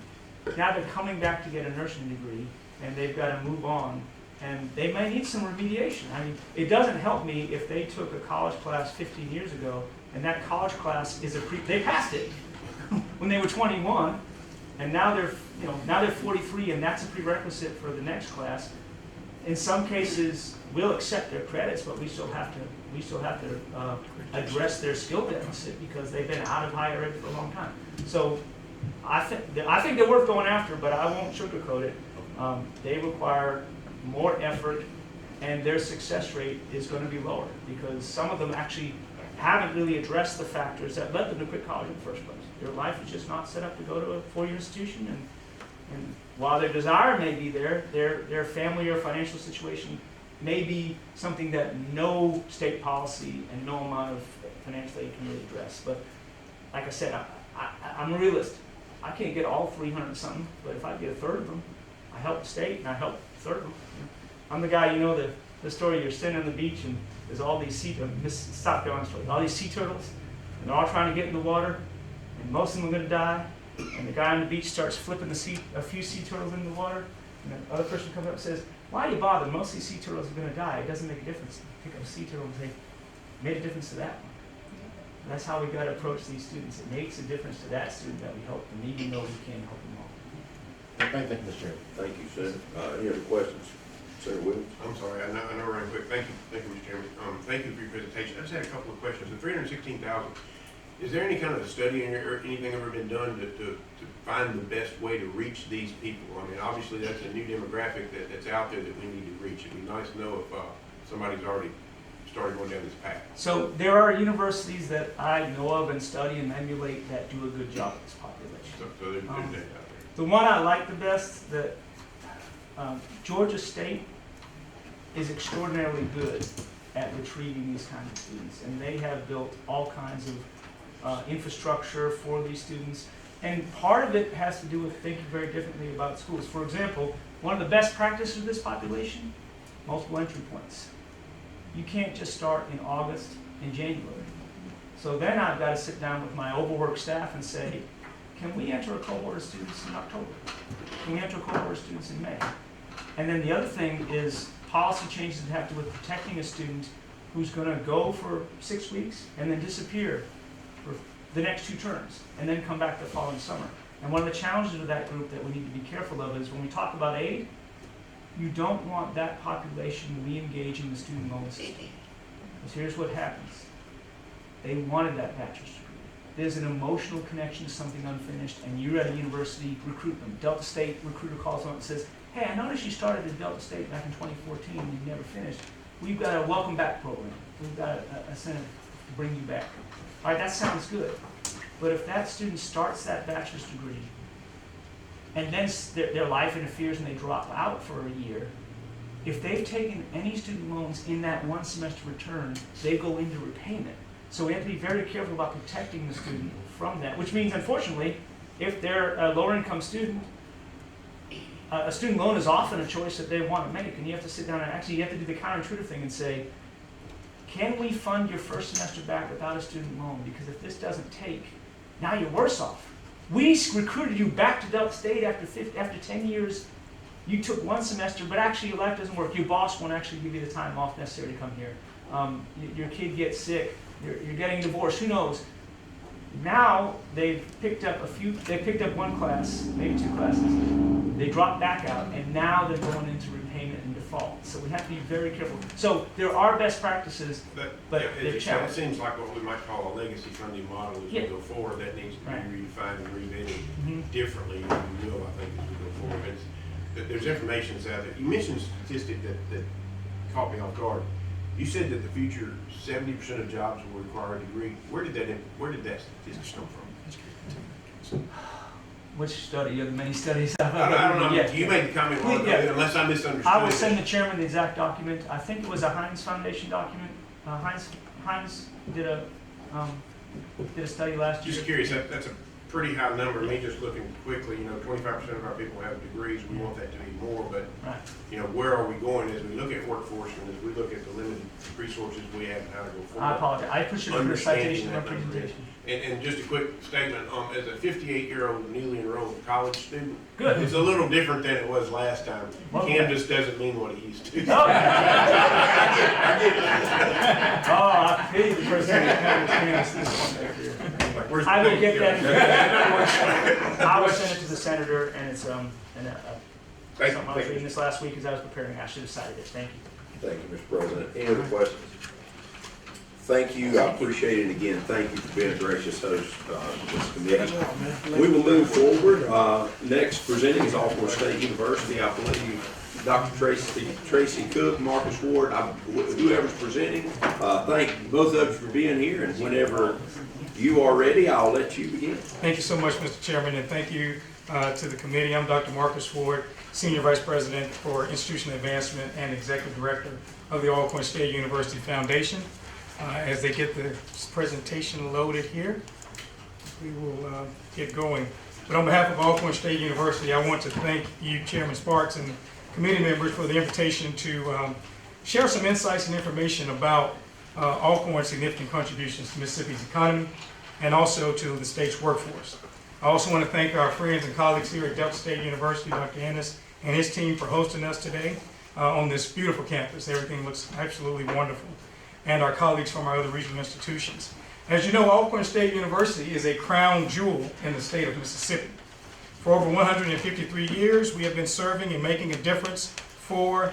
B: Now they're coming back to get a nursing degree, and they've got to move on. And they may need some remediation. I mean, it doesn't help me if they took a college class 15 years ago, and that college class is they passed it when they were 21, and now they're 43, and that's a prerequisite for the next class. In some cases, we'll accept their credits, but we still have to address their skill deficit because they've been out of higher ed for a long time. So I think they're worth going after, but I won't sugarcoat it. They require more effort, and their success rate is going to be lower because some of them actually haven't really addressed the factors that led them to quit college in the first place. Their life is just not set up to go to a four-year institution, and while their desire may be there, their family or financial situation may be something that no state policy and no amount of financial aid can really address. But like I said, I'm a realist. I can't get all 300 something, but if I get a third of them, I help the state and I help a third of them. I'm the guy, the story, you're sitting on the beach and there's all these South Carolina story, all these sea turtles, and they're all trying to get in the water, and most of them are going to die, and the guy on the beach starts flipping a few sea turtles into the water, and the other person comes up and says, why are you bothered? Most of these sea turtles are going to die. It doesn't make a difference. Pick up a sea turtle and say, made a difference to that one. And that's how we've got to approach these students. It makes a difference to that student that we help them, even though we can't help them all.
C: Thank you, Mr. Chairman.
A: Thank you, sir. Any other questions? Senator Williams?
D: I'm sorry, I know right quick. Thank you, Mr. Chairman. Thank you for your presentation. I just had a couple of questions. The 316,000, is there any kind of a study or anything ever been done to find the best way to reach these people? I mean, obviously that's a new demographic that's out there that we need to reach. It'd be nice to know if somebody's already started going down this path.
B: So there are universities that I know of and study and emulate that do a good job with this population.
D: So there's that out there.
B: The one I like the best, that Georgia State is extraordinarily good at retrieving these kinds of students, and they have built all kinds of infrastructure for these students. And part of it has to do with thinking very differently about schools. For example, one of the best practices of this population, multiple entry points. You can't just start in August and January. So then I've got to sit down with my overworked staff and say, can we enter a cohort of students in October? Can we enter a cohort of students in May? And then the other thing is policy changes that have to do with protecting a student who's going to go for 6 weeks and then disappear for the next 2 terms, and then come back the following summer. And one of the challenges of that group that we need to be careful of is when we talk about aid, you don't want that population re-engaging the student loan system. Because here's what happens. They wanted that bachelor's degree. There's an emotional connection to something unfinished, and you're at a university, recruit them. Delta State recruiter calls them up and says, hey, I noticed you started at Delta State back in 2014 and you never finished. We've got a welcome back program. We've got a incentive to bring you back. All right, that sounds good. But if that student starts that bachelor's degree and then their life interferes and they drop out for a year, if they've taken any student loans in that 1 semester return, they go into repayment. So we have to be very careful about protecting the student from that, which means, unfortunately, if they're a lower income student, a student loan is often a choice that they want to make, and you have to sit down and actually you have to do the counterintuitive thing and say, can we fund your first semester back without a student loan? Because if this doesn't take, now you're worse off. We recruited you back to Delta State after 10 years. You took 1 semester, but actually your life doesn't work. Your boss won't actually give you the time off necessary to come here. Your kid gets sick. You're getting divorced. Who knows? Now they've picked up 1 class, maybe 2 classes. They dropped back out, and now they're going into repayment and default. So we have to be very careful. So there are best practices, but they're
D: It
B: challenged.
D: seems like what we might call a legacy funding model as we go forward. That needs to be
B: Right.
D: redefined and revetted
B: Mhm.
D: differently than we will, I think, as we go forward. There's information that's out there. You mentioned a statistic that caught me off guard. You said that the future 70% of jobs will require a degree. Where did that statistic come from?
B: Which study? You have many studies.
D: I don't know.
B: Yeah.
D: You made the comment wrong,
B: Yeah.
D: unless I misunderstood.
B: I will
D: it.
B: send the chairman the exact document. I think it was a Heinz Foundation document. Heinz did a study last year.
D: Just curious, that's a pretty high number. Me just looking quickly, 25% of our people have degrees. We want that to be more, but
B: Right.
D: Where are we going as we look at workforce and as we look at the limited resources we have and how to go forward?
B: I apologize. I put you in the citation in my presentation.
D: And just a quick statement, as a 58-year-old newly enrolled college student,
B: Good.
D: it's a little different than it was last time.
B: Well,
D: Canvas doesn't mean what it used to.
B: Oh, I pity the person who has this one back here.
D: Where's the
B: I will
D: thing?
B: get that. I will send it to the senator, and it's something I was reading this last week as I was preparing. I should have cited it. Thank you.
A: Thank you, Mr. President. Any other questions? Thank you, I appreciate it again. Thank you for being a gracious host to this committee. We will move forward. Next presenting is Alcorn State University. I believe Dr. Tracy Cook, Marcus Ward, whoever's presenting. Thank both of you for being here, and whenever you are ready, I'll let you begin.
E: Thank you so much, Mr. Chairman, and thank you to the committee. I'm Dr. Marcus Ward, Senior Vice President for Institutional Advancement and Executive Director of the Alcorn State University Foundation. As they get the presentation loaded here, we will get going. But on behalf of Alcorn State University, I want to thank you, Chairman Sparks, and committee members for the invitation to share some insights and information about Alcorn's significant contributions to Mississippi's economy and also to the state's workforce. I also want to thank our friends and colleagues here at Delta State University, Dr. Ennis and his team, for hosting us today on this beautiful campus. Everything looks absolutely wonderful. And our colleagues from our other regional institutions. As you know, Alcorn State University is a crown jewel in the state of Mississippi. For over 153 years, we have been serving and making a difference for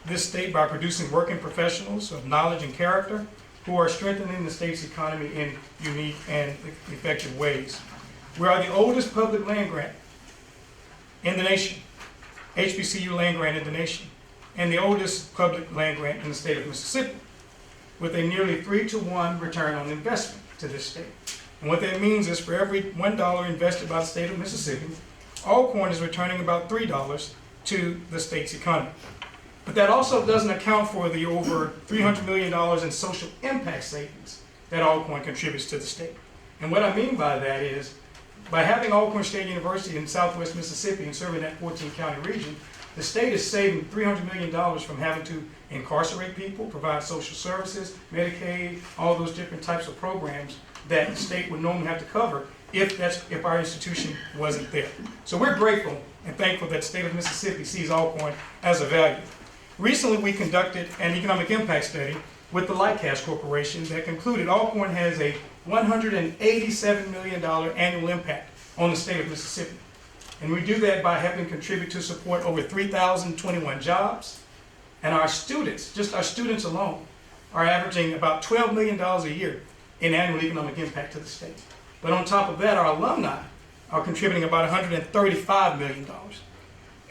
E: this state by producing working professionals of knowledge and character who are strengthening the state's economy in unique and effective ways. We are the oldest public land grant in the nation, HBCU land grant in the nation, and the oldest public land grant in the state of Mississippi, with a nearly 3-to-1 return on investment to this state. And what that means is for every $1 invested by the state of Mississippi, Alcorn is returning about $3 to the state's economy. But that also doesn't account for the over $300 million in social impact savings that Alcorn contributes to the state. And what I mean by that is, by having Alcorn State University in southwest Mississippi and serving that 14-county region, the state is saving $300 million from having to incarcerate people, provide social services, Medicaid, all those different types of programs that the state would normally have to cover if our institution wasn't there. So we're grateful and thankful that the state of Mississippi sees Alcorn as a value. Recently, we conducted an economic impact study with the Lightcast Corporation that concluded Alcorn has a $187 million annual impact on the state of Mississippi. And we do that by helping contribute to support over 3,021 jobs. And our students, just our students alone, are averaging about $12 million a year in annual economic impact to the state. But on top of that, our alumni are contributing about $135 million.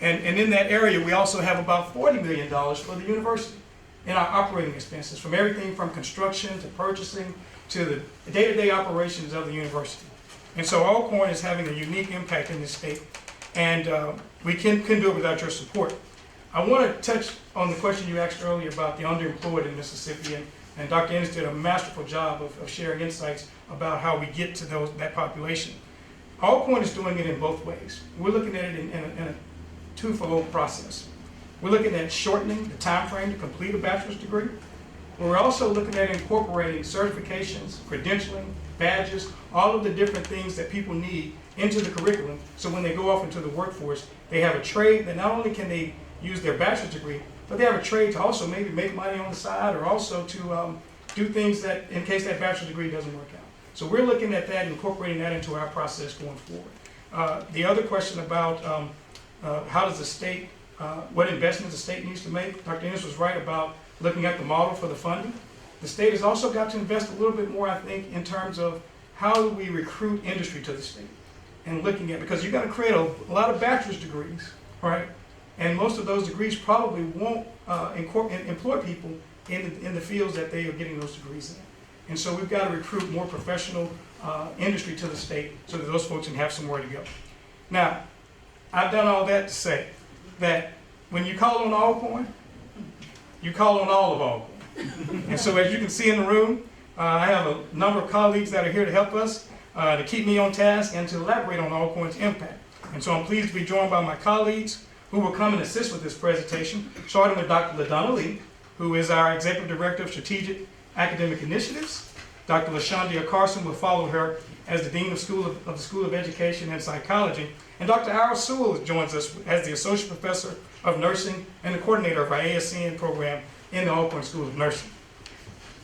E: And in that area, we also have about $40 million for the university in our operating expenses, from everything from construction to purchasing to the day-to-day operations of the university. And so Alcorn is having a unique impact in this state, and we couldn't do it without your support. I want to touch on the question you asked earlier about the underemployed in Mississippi, and Dr. Ennis did a masterful job of sharing insights about how we get to that population. Alcorn is doing it in both ways. We're looking at it in a twofold process. We're looking at shortening the time frame to complete a bachelor's degree. We're also looking at incorporating certifications, credentialing, badges, all of the different things that people need into the curriculum, so when they go off into the workforce, they have a trade that not only can they use their bachelor's degree, but they have a trade to also maybe make money on the side, or also to do things that, in case that bachelor's degree doesn't work out. So we're looking at that, incorporating that into our process going forward. The other question about how does the state, what investments the state needs to make, Dr. Ennis was right about looking at the model for the funding. The state has also got to invest a little bit more, I think, in terms of how do we recruit industry to the state, and looking at, because you've got to create a lot of bachelor's degrees, right? And most of those degrees probably won't employ people in the fields that they are getting those degrees in. And so we've got to recruit more professional industry to the state so that those folks can have somewhere to go. Now, I've done all that to say that when you call on Alcorn, you call on all of Alcorn. And so as you can see in the room, I have a number of colleagues that are here to help us, to keep me on task and to elaborate on Alcorn's impact. And so I'm pleased to be joined by my colleagues who will come and assist with this presentation, starting with Dr. LaDonna Lee, who is our Executive Director of Strategic Academic Initiatives. Dr. LaShondia Carson will follow her as the Dean of the School of Education and Psychology. And Dr. Ira Sewell joins us as the Associate Professor of Nursing and the coordinator of our ASN program in the Alcorn School of Nursing.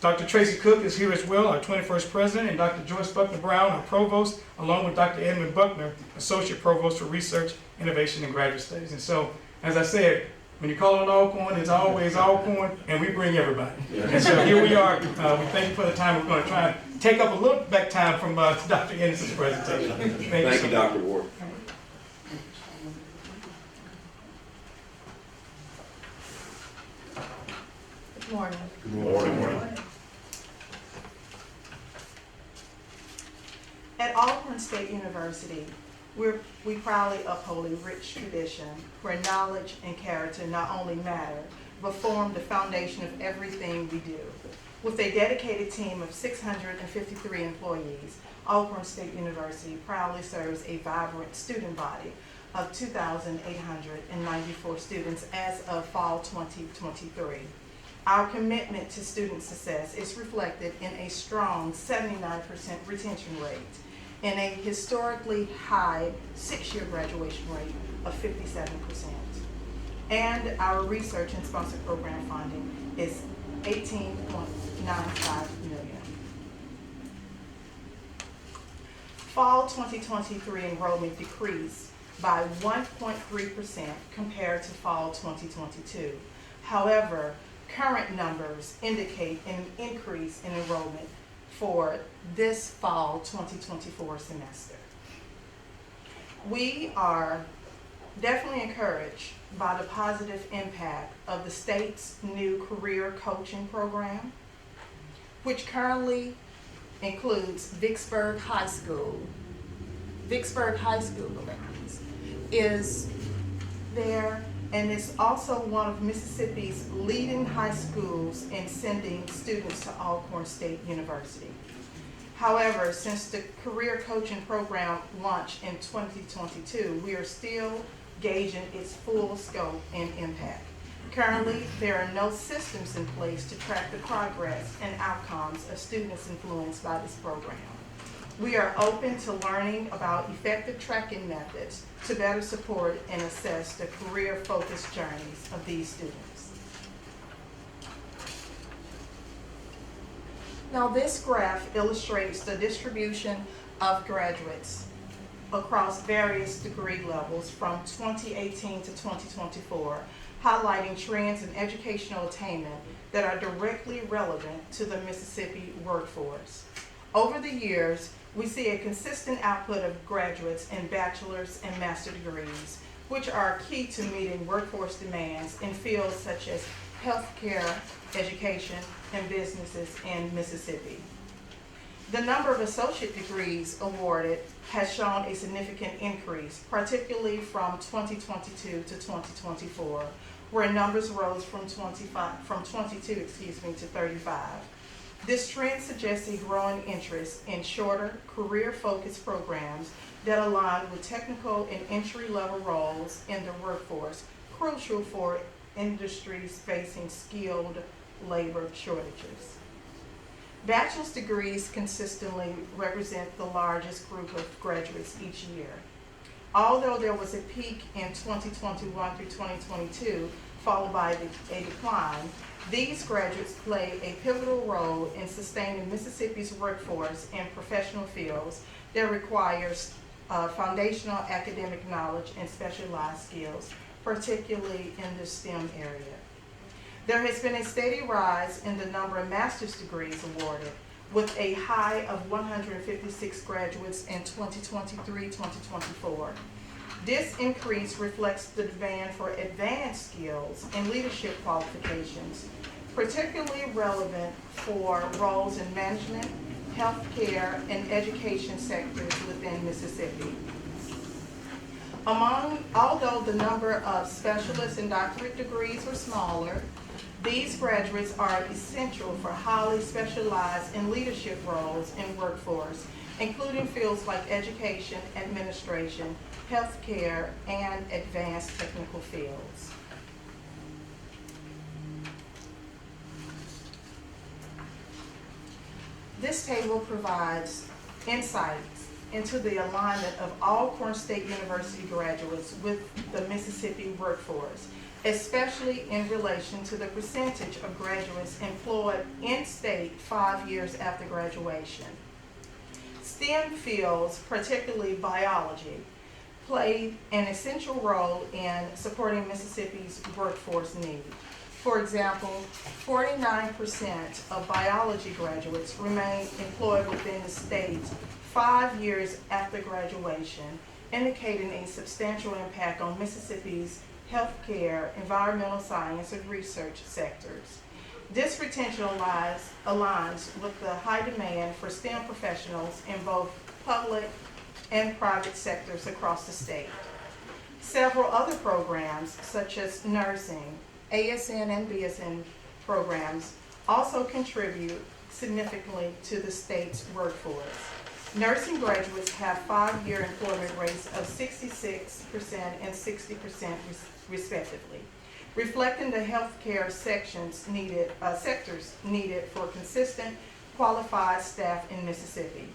E: Dr. Tracy Cook is here as well, our 21st President, and Dr. Joyce Buckner Brown, our Provost, along with Dr. Edmund Buckner, Associate Provost for Research, Innovation, and Graduate Studies. And so, as I said, when you call on Alcorn, it's always Alcorn, and we bring everybody. And so here we are. We thank you for the time. We're going to try and take up a little back time from Dr. Ennis' presentation.
A: Thank you, Dr. Ward.
F: Good morning.
A: Good morning.
F: At Alcorn State University, we proudly uphold a rich tradition where knowledge and character not only matter, but form the foundation of everything we do. With a dedicated team of 653 employees, Alcorn State University proudly serves a vibrant student body of 2,894 students as of fall 2023. Our commitment to student success is reflected in a strong 79% retention rate and a historically high 6-year graduation rate of 57%. And our research and sponsor program funding is $18.95 million. Fall 2023 enrollment decreased by 1.3% compared to fall 2022. However, current numbers indicate an increase in enrollment for this fall 2024 semester. We are definitely encouraged by the positive impact of the state's new career coaching program, which currently includes Vicksburg High School. Vicksburg High School is there, and it's also one of Mississippi's leading high schools in sending students to Alcorn State University. However, since the career coaching program launched in 2022, we are still gauging its full scope and impact. Currently, there are no systems in place to track the progress and outcomes of students influenced by this program. We are open to learning about effective tracking methods to better support and assess the career-focused journeys of these students. Now, this graph illustrates the distribution of graduates across various degree levels from 2018 to 2024, highlighting trends in educational attainment that are directly relevant to the Mississippi workforce. Over the years, we see a consistent output of graduates in bachelor's and master's degrees, which are key to meeting workforce demands in fields such as healthcare, education, and businesses in Mississippi. The number of associate degrees awarded has shown a significant increase, particularly from 2022 to 2024, where numbers rose from 22 to 35. This trend suggests a growing interest in shorter, career-focused programs that align with technical and entry-level roles in the workforce, crucial for industries facing skilled labor shortages. Bachelor's degrees consistently represent the largest group of graduates each year. Although there was a peak in 2021 through 2022, followed by a decline, these graduates play a pivotal role in sustaining Mississippi's workforce in professional fields that requires foundational academic knowledge and specialized skills, particularly in the STEM area. There has been a steady rise in the number of master's degrees awarded, with a high of 156 graduates in 2023-2024. This increase reflects the demand for advanced skills and leadership qualifications, particularly relevant for roles in management, healthcare, and education sectors within Mississippi. Although the number of specialist and doctorate degrees were smaller, these graduates are essential for highly specialized and leadership roles in workforce, including fields like education, administration, healthcare, and advanced technical fields. This table provides insights into the alignment of Alcorn State University graduates with the Mississippi workforce, especially in relation to the percentage of graduates employed in-state 5 years after graduation. STEM fields, particularly biology, play an essential role in supporting Mississippi's workforce needs. For example, 49% of biology graduates remain employed within the state 5 years after graduation, indicating a substantial impact on Mississippi's healthcare, environmental science, and research sectors. This retention aligns with the high demand for STEM professionals in both public and private sectors across the state. Several other programs, such as nursing, ASN and BSN programs, also contribute significantly to the state's workforce. Nursing graduates have 5-year employment rates of 66% and 60% respectively, reflecting the healthcare sectors needed for consistent, qualified staff in Mississippi.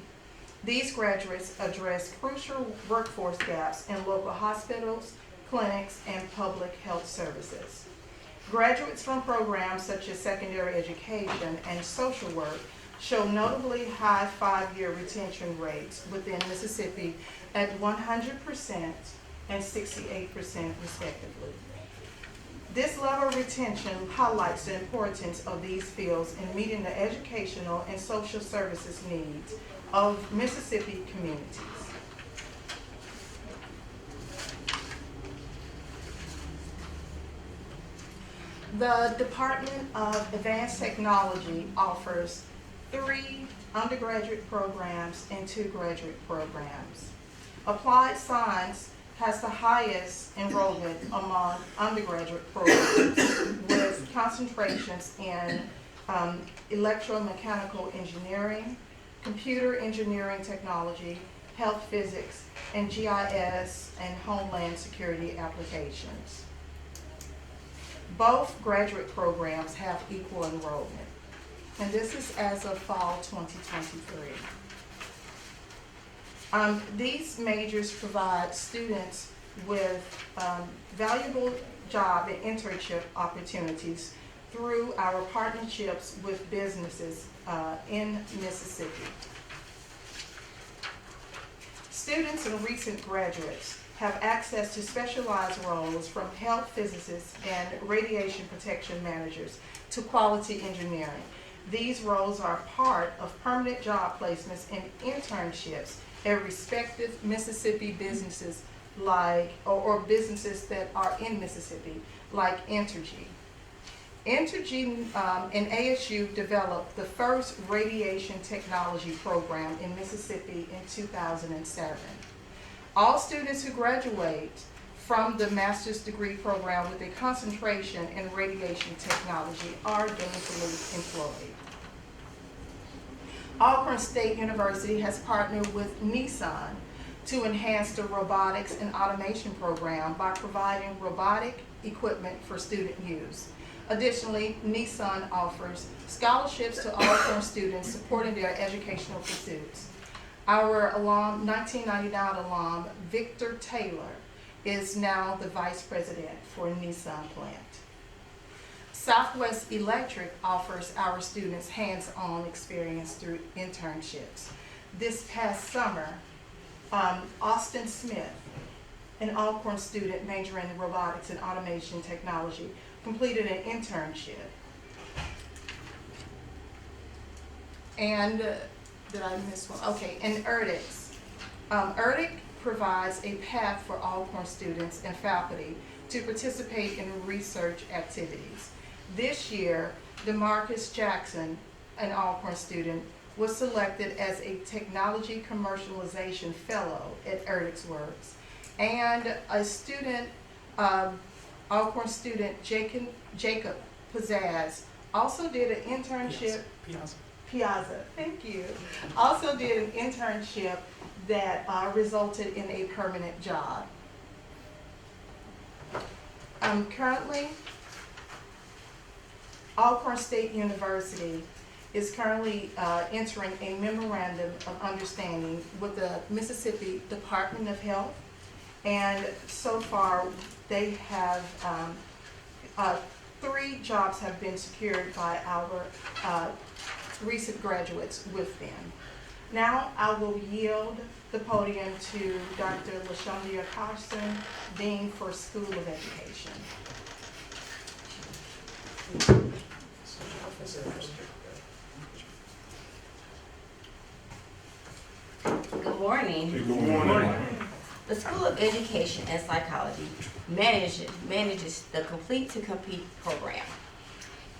F: These graduates address crucial workforce gaps in local hospitals, clinics, and public health services. Graduates from programs such as secondary education and social work show notably high 5-year retention rates within Mississippi at 100% and 68% respectively. This level of retention highlights the importance of these fields in meeting the educational and social services needs of Mississippi communities. The Department of Advanced Technology offers 3 undergraduate programs and 2 graduate programs. Applied Science has the highest enrollment among undergraduate programs with concentrations in electromechanical engineering, computer engineering technology, health physics, and GIS and homeland security applications. Both graduate programs have equal enrollment, and this is as of fall 2023. These majors provide students with valuable job and internship opportunities through our partnerships with businesses in Mississippi. Students and recent graduates have access to specialized roles from health physicists and radiation protection managers to quality engineering. These roles are part of permanent job placements and internships at respective Mississippi businesses or businesses that are in Mississippi, like Entergy. Entergy and ASU developed the first radiation technology program in Mississippi in 2007. All students who graduate from the master's degree program with a concentration in radiation technology are gainfully employed. Alcorn State University has partnered with Nissan to enhance the robotics and automation program by providing robotic equipment for student use. Additionally, Nissan offers scholarships to Alcorn students supporting their educational pursuits. Our 1999 alum, Victor Taylor, is now the vice president for Nissan plant. Southwest Electric offers our students hands-on experience through internships. This past summer, Austin Smith, an Alcorn student majoring in robotics and automation technology, completed an internship. And did I miss one? Okay, and ERDIX. ERDIC provides a path for Alcorn students and faculty to participate in research activities. This year, DeMarcus Jackson, an Alcorn student, was selected as a Technology Commercialization Fellow at ERDIX Works. And a student, Alcorn student Jacob Pizzazz, also did an internship. Piazza, thank you. Also did an internship that resulted in a permanent job. Currently, Alcorn State University is currently entering a memorandum of understanding with the Mississippi Department of Health. And so far, they have 3 jobs have been secured by our recent graduates with them. Now I will yield the podium to Dr. LaShondia Carson, Dean for School of Education.
G: Good morning.
D: Good morning.
G: The School of Education and Psychology manages the Complete to Compete program.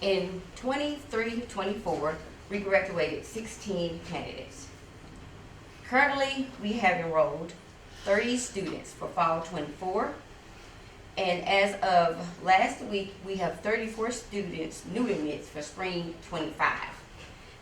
G: In 23-24, we graduated 16 candidates. Currently, we have enrolled 30 students for fall 24, and as of last week, we have 34 students new admits for spring 25.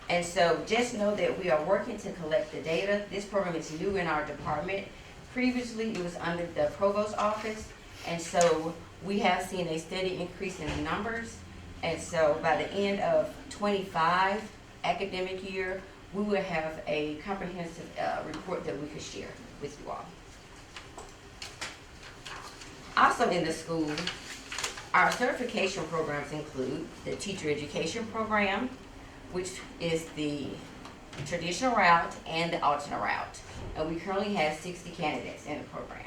G: And so just know that we are working to collect the data. This program is new in our department. Previously, it was under the provost's office, and so we have seen a steady increase in the numbers. And so by the end of 25 academic year, we will have a comprehensive report that we could share with you all. Also in the school, our certification programs include the teacher education program, which is the traditional route and the alternate route. And we currently have 60 candidates in the program.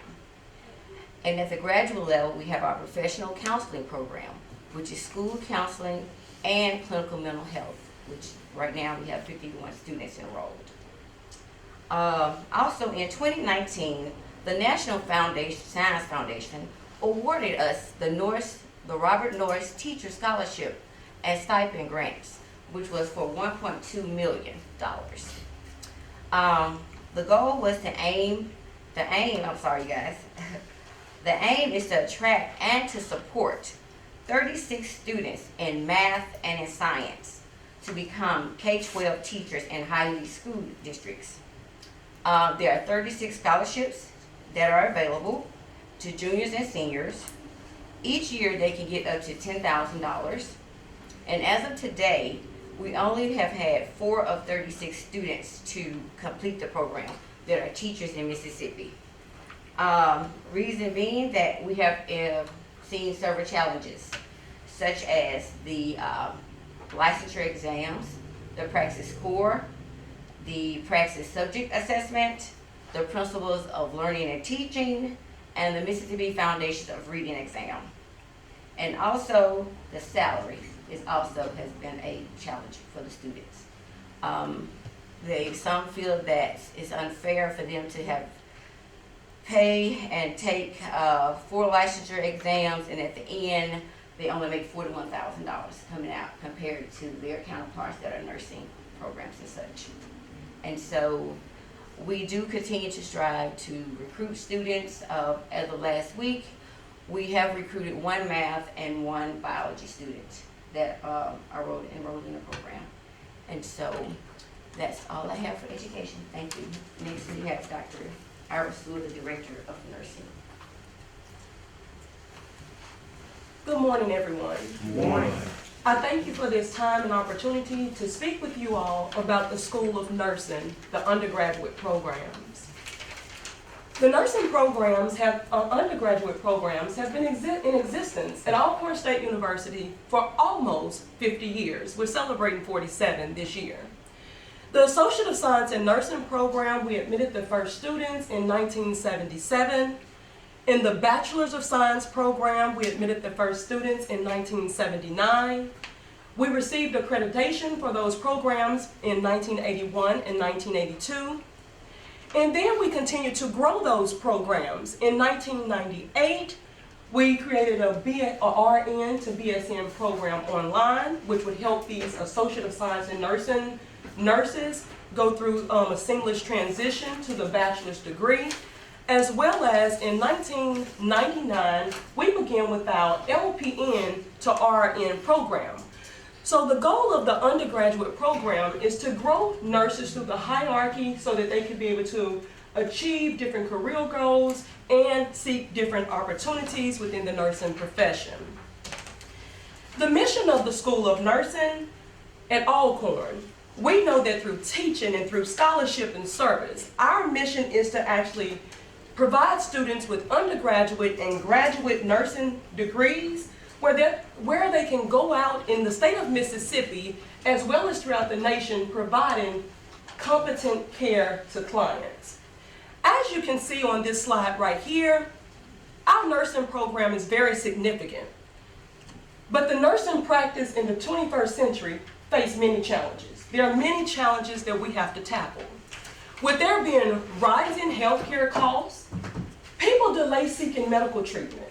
G: And at the graduate level, we have our professional counseling program, which is school counseling and clinical mental health, which right now we have 51 students enrolled. Also in 2019, the National Science Foundation awarded us the Robert Norris Teacher Scholarship and Stipend Grants, which was for $1.2 million. The goal was the aim is to attract and to support 36 students in math and in science to become K-12 teachers in high-need school districts. There are 36 scholarships that are available to juniors and seniors. Each year they can get up to $10,000. And as of today, we only have had 4 of 36 students to complete the program that are teachers in Mississippi. Reason being that we have seen several challenges. such as the licensure exams, the Praxis Core, the Praxis Subject Assessment, the Principles of Learning and Teaching, and the Mississippi Foundations of Reading exam. And also, the salary has been a challenge for the students. Some feel that it's unfair for them to have pay and take 4 licensure exams, and at the end, they only make $41,000 coming out compared to their counterparts that are nursing programs and such. And so we do continue to strive to recruit students. As of last week, we have recruited 1 math and 1 biology student that are enrolled in the program. And so that's all I have for education. Thank you. Next we have Dr. Ira Sewell, the Director of Nursing.
H: Good morning, everyone.
B: Good morning.
H: I thank you for this time and opportunity to speak with you all about the School of Nursing, the undergraduate programs. The nursing programs undergraduate programs have been in existence at Alcorn State University for almost 50 years. We're celebrating 47 this year. The Associate of Science in Nursing program, we admitted the first students in 1977. In the Bachelor's of Science program, we admitted the first students in 1979. We received accreditation for those programs in 1981 and 1982. And then we continued to grow those programs. In 1998, we created a RN to BSN program online, which would help these Associate of Science in Nursing nurses go through a seamless transition to the bachelor's degree. As well as in 1999, we began with our LPN to RN program. So the goal of the undergraduate program is to grow nurses through the hierarchy so that they can be able to achieve different career goals and seek different opportunities within the nursing profession. The mission of the School of Nursing at Alcorn, we know that through teaching and through scholarship and service, our mission is to actually provide students with undergraduate and graduate nursing degrees where they can go out in the state of Mississippi as well as throughout the nation providing competent care to clients. As you can see on this slide right here, our nursing program is very significant. But the nursing practice in the 21st century faces many challenges. There are many challenges that we have to tackle. With there being rising healthcare costs, people delay seeking medical treatment.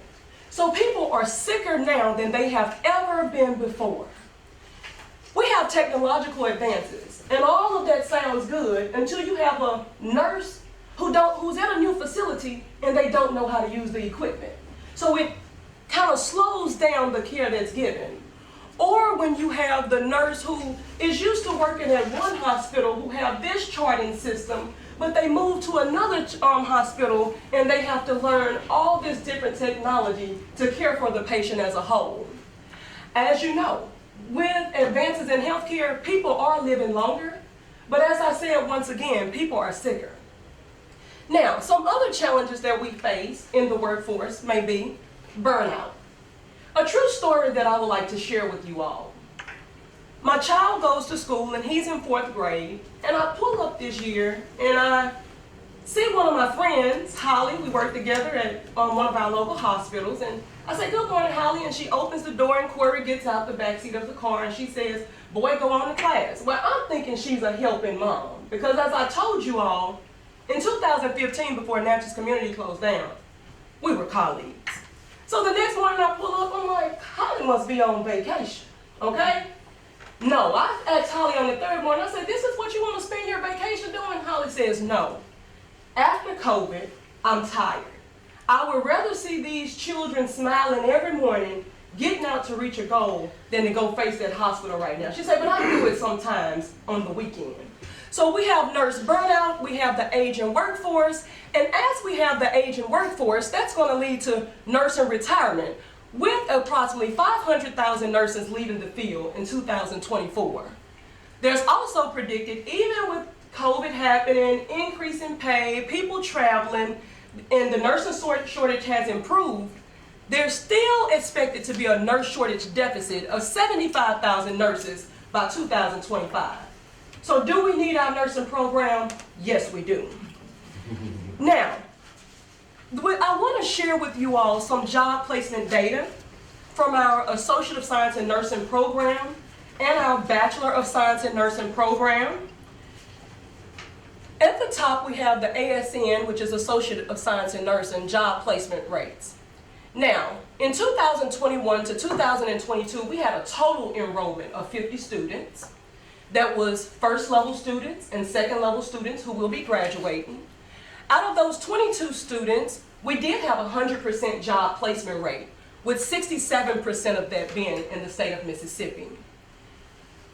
H: So people are sicker now than they have ever been before. We have technological advances, and all of that sounds good until you have a nurse who's at a new facility and they don't know how to use the equipment. So it kind of slows down the care that's given. Or when you have the nurse who is used to working at one hospital who have this charting system, but they move to another hospital and they have to learn all this different technology to care for the patient as a whole. As you know, with advances in healthcare, people are living longer, but as I said once again, people are sicker. Now, some other challenges that we face in the workforce may be burnout. A true story that I would like to share with you all. My child goes to school and he's in 4th grade, and I pull up this year and I see one of my friends, Holly. We work together at one of our local hospitals, and I say, "Good morning, Holly," and she opens the door and Corey gets out the backseat of the car and she says, "Boy, go on to class." Well, I'm thinking she's a helping mom because as I told you all, in 2015, before Natchez Community closed down, we were colleagues. So the next morning I pull up, I'm like, Holly must be on vacation, okay? No, I asked Holly on the 3rd morning, I said, "This is what you want to spend your vacation doing?" Holly says, "No. After COVID, I'm tired. I would rather see these children smiling every morning, getting out to reach a goal, than to go face that hospital right now." She said, "But I do it sometimes on the weekend." So we have nurse burnout, we have the aging workforce, and as we have the aging workforce, that's going to lead to nursing retirement, with approximately 500,000 nurses leaving the field in 2024. There's also predicted, even with COVID happening, increase in pay, people traveling, and the nursing shortage has improved, there's still expected to be a nurse shortage deficit of 75,000 nurses by 2025. So do we need our nursing program? Yes, we do. Now, I want to share with you all some job placement data from our Associate of Science in Nursing program and our Bachelor of Science in Nursing program. At the top, we have the ASN, which is Associate of Science in Nursing, job placement rates. Now, in 2021 to 2022, we had a total enrollment of 50 students. That was first level students and second level students who will be graduating. Out of those 22 students, we did have a 100% job placement rate, with 67% of that being in the state of Mississippi.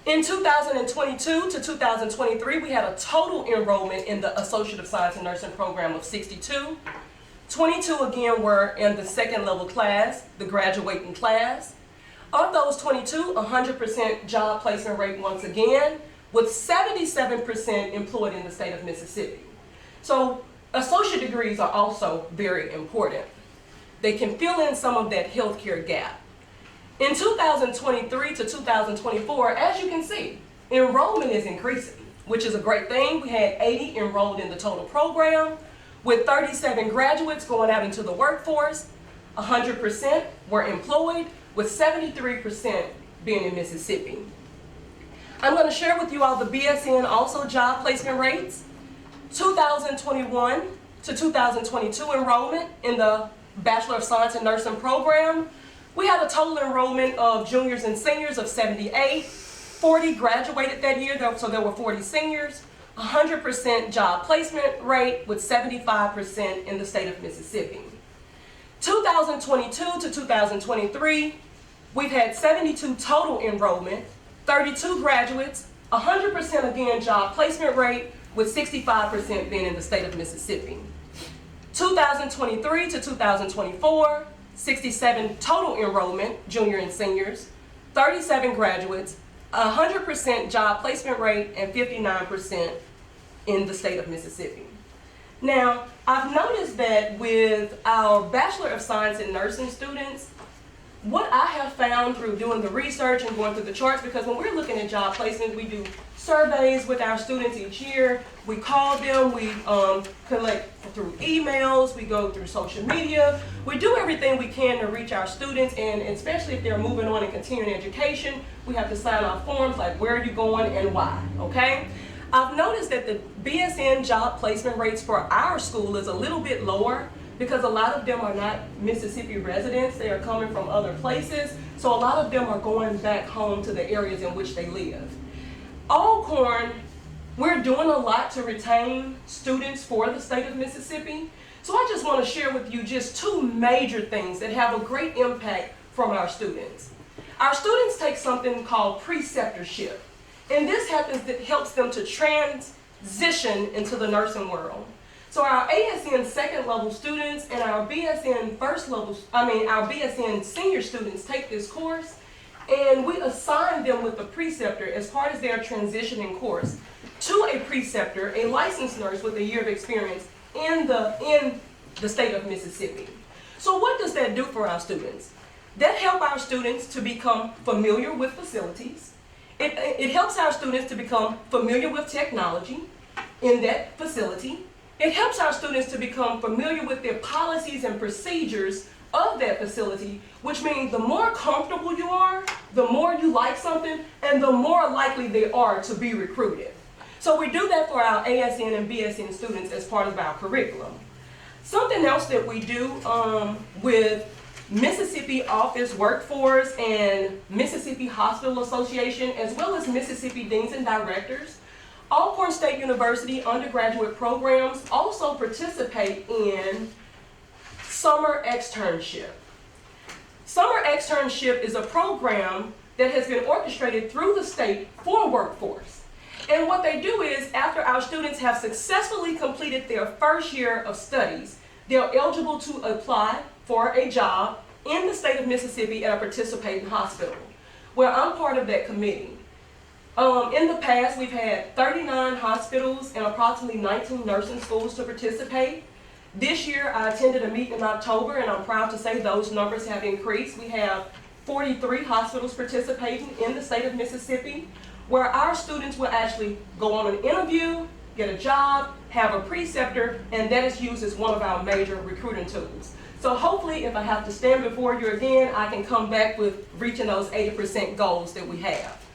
H: In 2022 to 2023, we had a total enrollment in the Associate of Science in Nursing program of 62. 22 again were in the second level class, the graduating class. Of those 22, 100% job placement rate once again, with 77% employed in the state of Mississippi. So associate degrees are also very important. They can fill in some of that healthcare gap. In 2023 to 2024, as you can see, enrollment is increasing, which is a great thing. We had 80 enrolled in the total program, with 37 graduates going out into the workforce. 100% were employed, with 73% being in Mississippi. I'm going to share with you all the BSN also job placement rates. 2021 to 2022 enrollment in the Bachelor of Science in Nursing program. We had a total enrollment of juniors and seniors of 78. 40 graduated that year, so there were 40 seniors. 100% job placement rate, with 75% in the state of Mississippi. 2022 to 2023, we've had 72 total enrollment, 32 graduates, 100% again job placement rate, with 65% being in the state of Mississippi. 2023 to 2024, 67 total enrollment, junior and seniors, 37 graduates, 100% job placement rate, and 59% in the state of Mississippi. Now, I've noticed that with our Bachelor of Science in Nursing students, what I have found through doing the research and going through the charts, because when we're looking at job placement, we do surveys with our students each year. We call them, we collect through emails, we go through social media. We do everything we can to reach our students, and especially if they're moving on and continuing education, we have to sign off forms like where are you going and why, okay? I've noticed that the BSN job placement rates for our school is a little bit lower because a lot of them are not Mississippi residents. They are coming from other places. So a lot of them are going back home to the areas in which they live. Alcorn, we're doing a lot to retain students for the state of Mississippi. So I just want to share with you just two major things that have a great impact from our students. Our students take something called preceptorship. And this helps them to transition into the nursing world. So our ASN second level students and our BSN our BSN senior students take this course, and we assign them with a preceptor as part of their transitioning course to a preceptor, a licensed nurse with a year of experience in the state of Mississippi. So what does that do for our students? That helps our students to become familiar with facilities. It helps our students to become familiar with technology in that facility. It helps our students to become familiar with their policies and procedures of that facility, which means the more comfortable you are, the more you like something, and the more likely they are to be recruited. So we do that for our ASN and BSN students as part of our curriculum. Something else that we do with Mississippi Office Workforce and Mississippi Hospital Association, as well as Mississippi Deans and Directors, Alcorn State University undergraduate programs also participate in Summer Externship. Summer Externship is a program that has been orchestrated through the state for workforce. And what they do is, after our students have successfully completed their first year of studies, they're eligible to apply for a job in the state of Mississippi at a participating hospital, where I'm part of that committee. In the past, we've had 39 hospitals and approximately 19 nursing schools to participate. This year, I attended a meeting in October, and I'm proud to say those numbers have increased. We have 43 hospitals participating in the state of Mississippi, where our students will actually go on an interview, get a job, have a preceptor, and that is used as one of our major recruiting tools. So hopefully, if I have to stand before you again, I can come back with reaching those 80% goals that we have.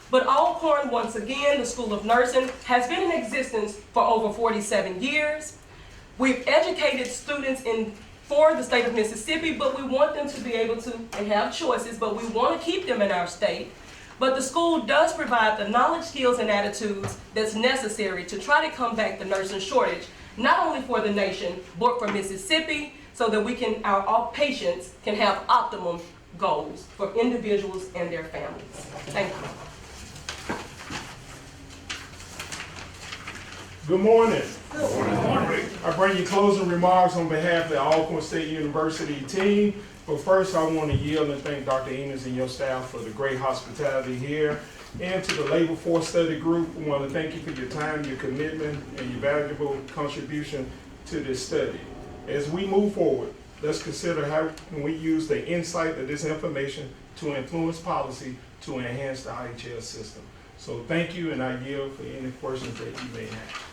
H: But Alcorn, once again, the School of Nursing, has been in existence for over 47 years. We've educated students for the state of Mississippi, but we want them to be able to and have choices, but we want to keep them in our state. But the school does provide the knowledge, skills, and attitudes that's necessary to try to combat the nursing shortage, not only for the nation, but for Mississippi, so that our patients can have optimum goals for individuals and their families. Thank you.
I: Good morning. I bring you closing remarks on behalf of the Alcorn State University team. But first, I want to yield and thank Dr. Enos and your staff for the great hospitality here. And to the Labor Force Study Group, we want to thank you for your time, your commitment, and your valuable contribution to this study. As we move forward, let's consider how can we use the insight of this information to influence policy to enhance the IHL system. So thank you, and I yield for any questions that you may have.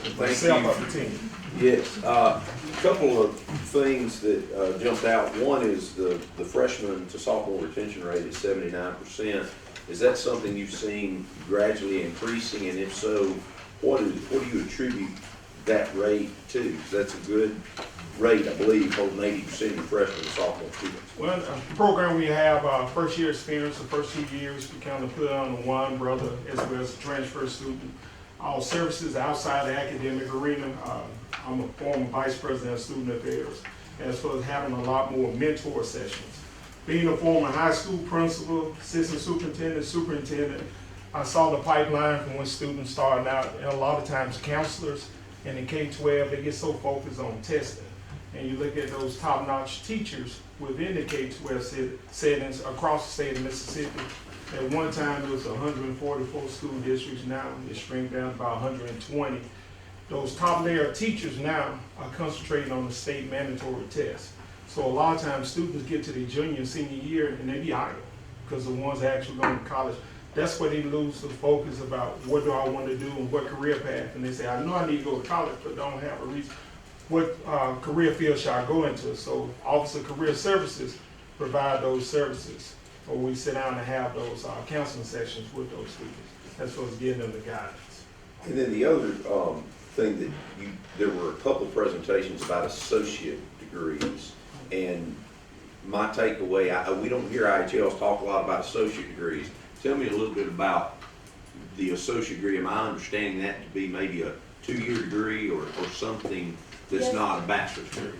A: Thank
I: Of the team.
A: Yes, a couple of things that jumped out. One is the freshman to sophomore retention rate is 79%. Is that something you've seen gradually increasing? And if so, what do you attribute that rate to? 'Cause that's a good rate, I believe, holding 80% of your freshmen and sophomore students.
I: Well, the program we have, first year experience, the first 2 years, we kind of put it on one brother as well as a transfer student. All services outside the academic arena. I'm a former vice president of student affairs, as well as having a lot more mentor sessions. Being a former high school principal, assistant superintendent, I saw the pipeline from when students starting out, and a lot of times counselors in the K-12, they get so focused on testing. And you look at those top-notch teachers within the K-12 settings across the state of Mississippi. At one time, it was 144 school districts. Now it's shrink down to about 120. Those top layer teachers now are concentrating on the state mandatory test. So a lot of times students get to their junior and senior year and they be idle because the ones that actually going to college, that's where they lose the focus about what do I want to do and what career path. And they say, I know I need to go to college, but don't have a reason. What career field should I go into? So Office of Career Services provide those services. Or we sit down and have those counseling sessions with those students. That's what's giving them the guidance.
A: And then the other thing that there were a couple presentations about associate degrees. And my takeaway, we don't hear IHLs talk a lot about associate degrees. Tell me a little bit about the associate degree. Am I understanding that to be maybe a 2-year degree or something that's
H: Yes.
A: not a bachelor's degree?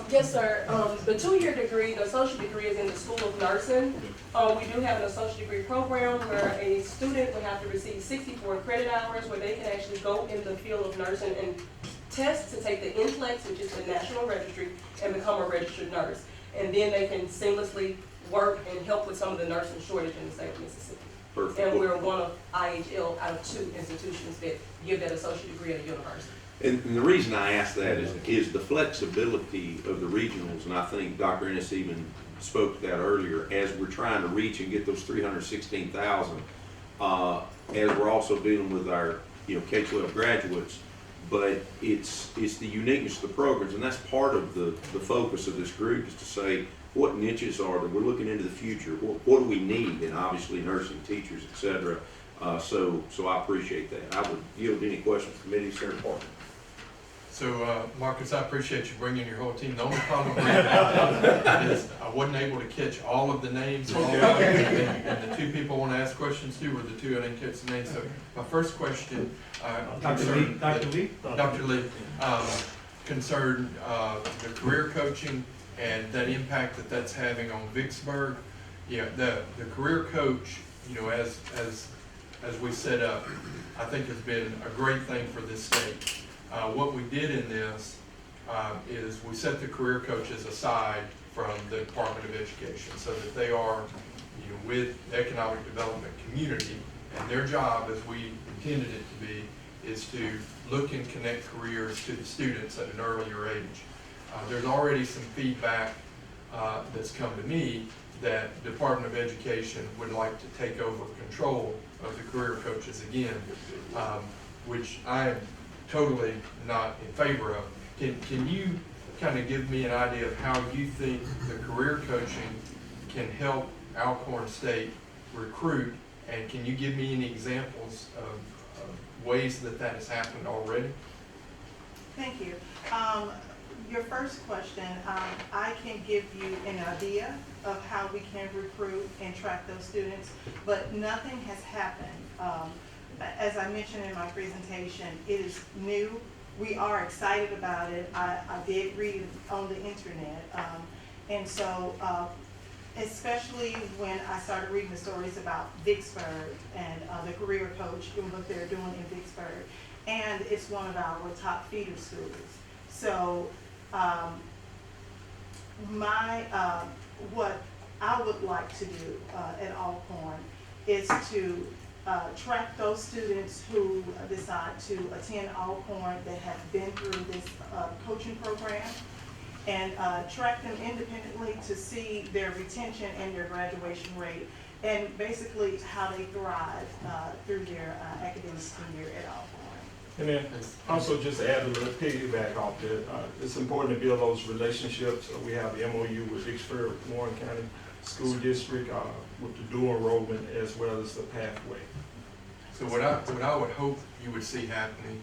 H: Yes, sir. The 2-year degree, the associate degree is in the School of Nursing. We do have an associate degree program where a student would have to receive 64 credit hours where they can actually go in the field of nursing and test to take the NCLEX, which is the National Registry, and become a registered nurse. And then they can seamlessly work and help with some of the nursing shortage in the state of Mississippi.
A: Perfect.
H: And we're one of IHL out of 2 institutions that give that associate degree at a university.
A: And the reason I ask that is the flexibility of the regionals, and I think Dr. Ennis even spoke to that earlier, as we're trying to reach and get those 316,000, as we're also dealing with our K-12 graduates, but it's the uniqueness of the programs, and that's part of the focus of this group is to say what niches are that we're looking into the future, what do we need, and obviously nursing, teachers, et cetera. So I appreciate that. I would yield any questions, committee, Senator Parker.
J: So, Marcus, I appreciate you bringing your whole team. The only problem is I wasn't able to catch all of the names. And the 2 people I want to ask questions to were the 2 I didn't catch the names. So my first question,
B: Dr. Lee.
J: concerned the career coaching and that impact that's having on Vicksburg. Yeah, the career coach, as we set up, I think has been a great thing for this state. What we did in this is we set the career coaches aside from the Department of Education so that they are with the economic development community, and their job, as we intended it to be, is to look and connect careers to the students at an earlier age. There's already some feedback that's come to me that Department of Education would like to take over control of the career coaches again, which I am totally not in favor of. Can you kind of give me an idea of how you think the career coaching can help Alcorn State recruit, and can you give me any examples of ways that that has happened already?
F: Thank you. Your first question, I can give you an idea of how we can recruit and track those students, but nothing has happened. As I mentioned in my presentation, it is new. We are excited about it. I did read it on the internet. And so, especially when I started reading the stories about Vicksburg and the career coach and what they're doing in Vicksburg. And it's one of our top feeder schools. So, what I would like to do at Alcorn is to track those students who decide to attend Alcorn that have been through this coaching program, and track them independently to see their retention and their graduation rate, and basically how they thrive through their academic year at Alcorn.
I: And then also just to add a little piggyback off that, it's important to build those relationships. We have the MOU with Vicksburg, Warren County School District, with the dual enrollment as well as the pathway.
J: So what I would hope you would see happening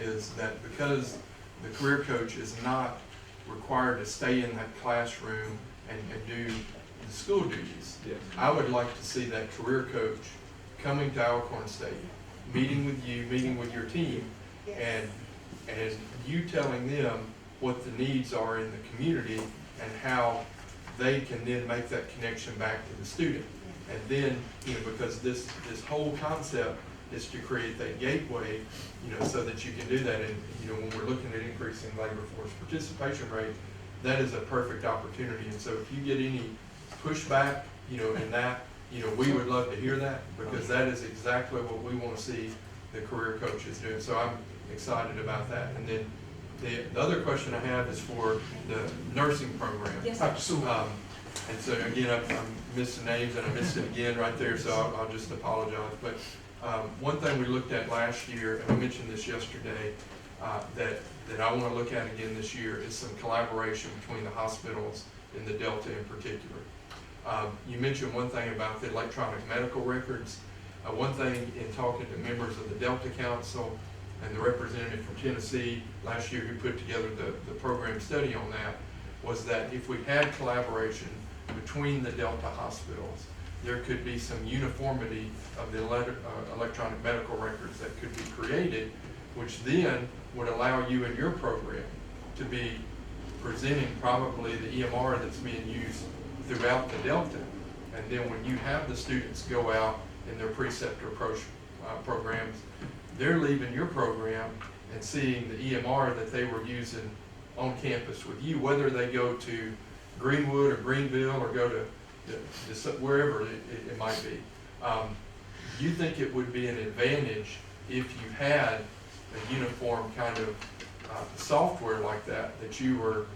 J: is that because the career coach is not required to stay in that classroom and do the school duties,
I: Yes.
J: I would like to see that career coach coming to Alcorn State, meeting with you, meeting with your team,
F: Yes.
J: and you telling them what the needs are in the community and how they can then make that connection back to the student. And then, because this whole concept is to create that gateway, so that you can do that. And, when we're looking at increasing labor force participation rate, that is a perfect opportunity. And so if you get any pushback, in that, we would love to hear that, because that is exactly what we want to see the career coaches doing. So I'm excited about that. And then the other question I have is for the nursing program.
H: Yes, sir.
J: And so again, I'm missing names and I missed it again right there, so I'll just apologize. But one thing we looked at last year, and I mentioned this yesterday, that I want to look at again this year is some collaboration between the hospitals in the Delta in particular. You mentioned one thing about the electronic medical records. One thing in talking to members of the Delta Council and the representative from Tennessee last year who put together the program study on that, was that if we had collaboration between the Delta hospitals, there could be some uniformity of the electronic medical records that could be created, which then would allow you in your program to be presenting probably the EMR that's being used throughout the Delta. And then when you have the students go out in their preceptor programs, they're leaving your program and seeing the EMR that they were using on campus with you, whether they go to Greenwood or Greenville or go to wherever it might be. Do you think it would be an advantage if you had a uniform kind of software like that, that you were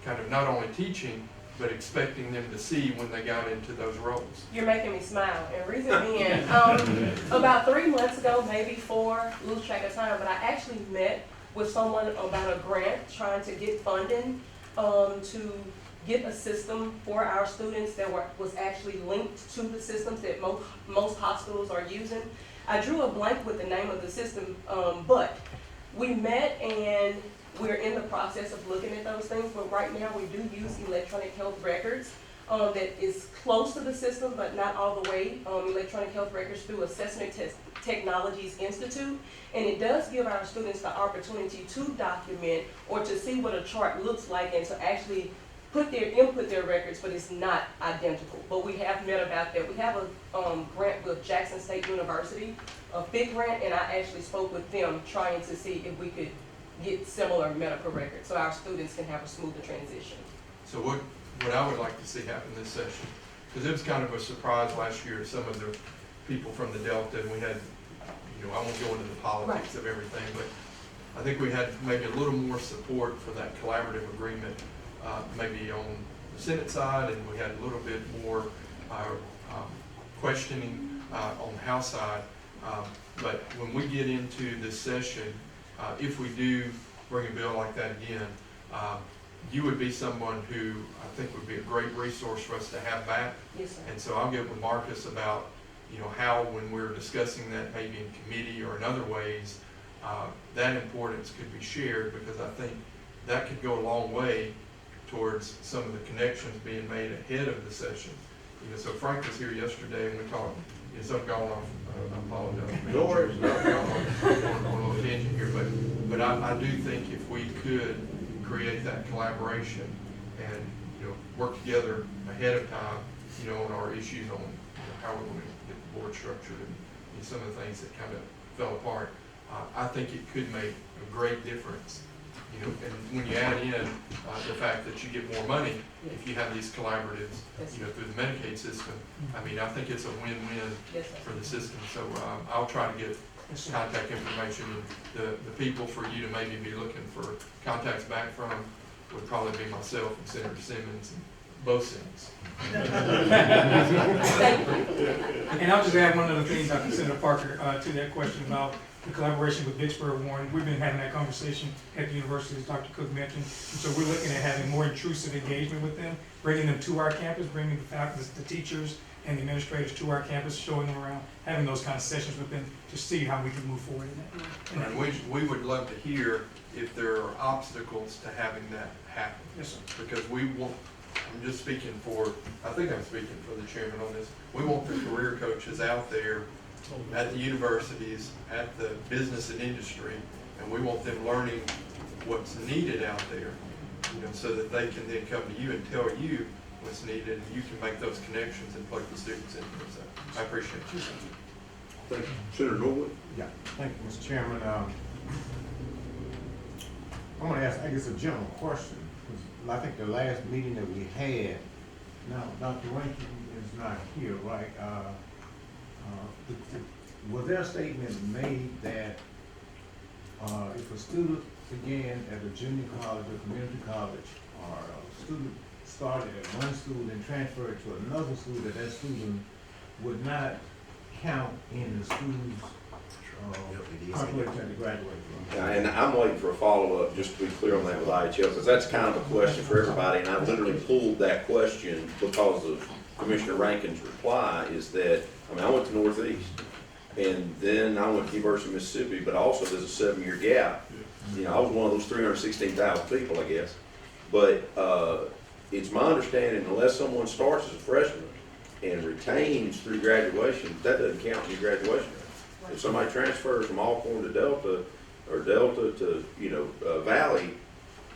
J: kind of not only teaching, but expecting them to see when they got into those roles?
H: You're making me smile. And reason being, about 3 months ago, maybe 4, lose track of time, but I actually met with someone about a grant trying to get funding to get a system for our students that was actually linked to the systems that most hospitals are using. I drew a blank with the name of the system, but we met and we're in the process of looking at those things, but right now we do use electronic health records that is close to the system, but not all the way. Electronic health records through Assessment Technologies Institute, and it does give our students the opportunity to document or to see what a chart looks like and to actually input their records, but it's not identical. But we have met about that. We have a grant with Jackson State University, a big grant, and I actually spoke with them trying to see if we could get similar medical records so our students can have a smoother transition.
J: So what I would like to see happen this session, because it was kind of a surprise last year to some of the people from the Delta, and we had I won't go into the politics of everything, but I think we had maybe a little more support for that collaborative agreement, maybe on the Senate side, and we had a little bit more questioning on the House side. But when we get into this session, if we do bring a bill like that again, you would be someone who I think would be a great resource for us to have back.
H: Yes, sir.
J: And so I'll get with Marcus about, how when we're discussing that maybe in committee or in other ways, that importance could be shared, because I think that could go a long way towards some of the connections being made ahead of the session. So Frank was here yesterday and we talked, something going on, I apologize.
C: George.
J: On a little tangent here, but I do think if we could create that collaboration and, work together ahead of time, on our issues on how we want to get the board structured and some of the things that kind of fell apart, I think it could make a great difference. And when you add in the fact that you get more money if you have these collaboratives, through the Medicaid system, I think it's a win-win for the system. So I'll try to get contact information. The people for you to maybe be looking for contacts back from would probably be myself and Senator Simmons and both Simmons.
E: And I'll just add one other thing, Dr. Senator Parker, to that question about the collaboration with Vicksburg Warren. We've been having that conversation at the university, as Dr. Cook mentioned. And so we're looking at having more intrusive engagement with them, bringing them to our campus, bringing the faculty, the teachers, and the administrators to our campus, showing them around, having those kind of sessions with them to see how we can move forward in that.
J: And we would love to hear if there are obstacles to having that happen.
E: Yes, sir.
J: Because we want, I'm just speaking for, I think I'm speaking for the chairman on this, we want the career coaches out there at the universities, at the business and industry, and we want them learning what's needed out there, so that they can then come to you and tell you what's needed, and you can make those connections and plug the students in. So I appreciate you.
A: Thank you. Senator Norwood?
K: Yeah, thank you, Mr. Chairman. I want to ask, I guess, a general question. 'Cause I think the last meeting that we had, now, Dr. Rankin is not here, right? Was there a statement made that if a student began at a junior college or community college, or a student started at one school and transferred to another school, that student would not count in the school's conflict at the graduation?
A: Yeah, and I'm waiting for a follow-up, just to be clear on that with IHL, because that's kind of a question for everybody, and I literally pulled that question because of Commissioner Rankin's reply, is that, I went to Northeast, and then I went to University of Mississippi, but also there's a 7-year gap. I was one of those 316,000 people, I guess. But it's my understanding, unless someone starts as a freshman and retains through graduation, that doesn't count in your graduation rate. If somebody transfers from Alcorn to Delta, or Delta to, Valley,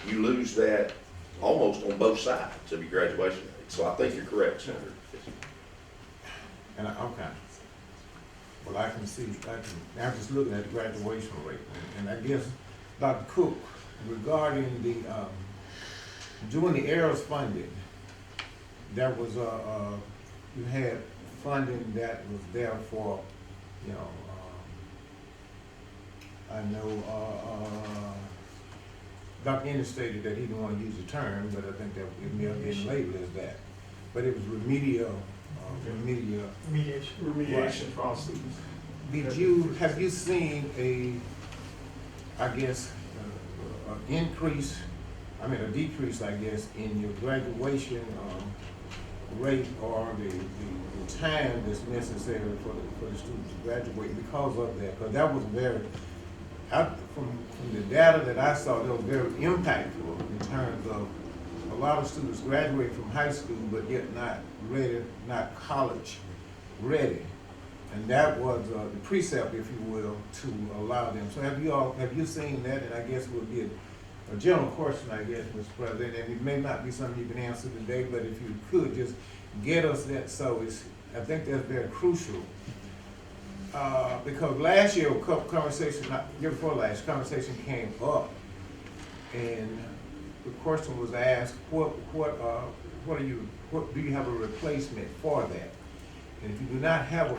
A: you lose that almost on both sides of your graduation rate. So I think you're correct, Senator.
K: And okay. Well, I can see, I'm just looking at the graduation rate. And I guess, Dr. Cook, regarding the, during the ERAS funding, there was you had funding that was there for, I know, Dr. Ennis stated that he didn't want to use the term, but I think that it may have been labeled as that. But it was remediation.
I: Remediation for all students.
K: Have you seen a decrease, I guess, in your graduation rate, or the time that's necessary for the students to graduate because of that? Because that was from the data that I saw, that was very impactful in terms of a lot of students graduate from high school, but yet not ready, not college ready. And that was the precept, if you will, to allow them. So have you seen that? And I guess it would be a general question, I guess, Mr. President, and it may not be something you can answer today, but if you could just get us that, I think that's very crucial. Because last year, year before last, conversation came up, and the question was asked, what do you have a replacement for that? And if you do not have a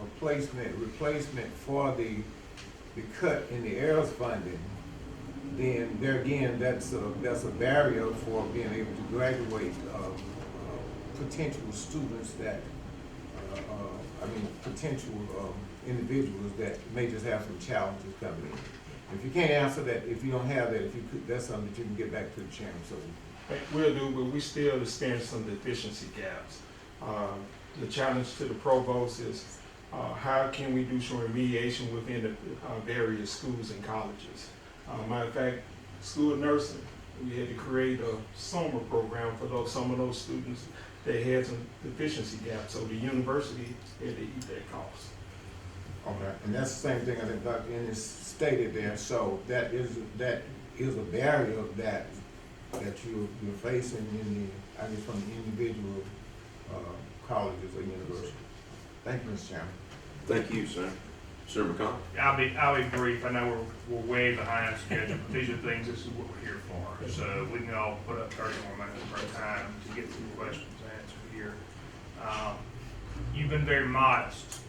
K: replacement for the cut in the AIRS funding, then there again, that's a barrier for being able to graduate potential students that, potential individuals that may just have some challenges coming in. If you can't answer that, if you don't have that, if you could, that's something that you can get back to the chairman. So
I: We'll do, but we still experience some deficiency gaps. The challenge to the provost is how can we do some remediation within the various schools and colleges. Matter of fact, school of nursing, we had to create a summer program for some of those students that had some deficiency gaps, so the university had to eat that cost.
K: okay, and that's the same thing I think Dr. Ennis stated there. So that is a barrier that you're facing in the, I guess, from the individual colleges or universities. Thank you, Mr. Chairman.
A: Thank you, sir. Senator McCollum.
B: I'll be brief. I know we're way behind schedule, but these are things, this is what we're here for. So we can all put up 30 more minutes per time to get some questions answered here. You've been very modest.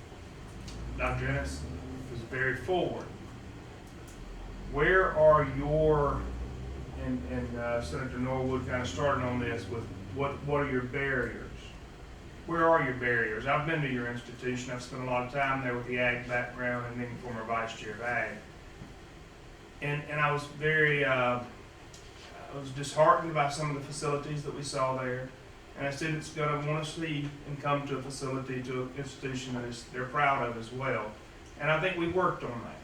B: Dr. Ennis is very forward. Where are your, and Senator Norwood kind of started on this with what are your barriers? Where are your barriers? I've been to your institution. I've spent a lot of time there with the ag background and being former vice chair of ag. And I was I was disheartened by some of the facilities that we saw there. And I said it's going to want to see and come to a facility, to an institution that they're proud of as well. And I think we worked on that.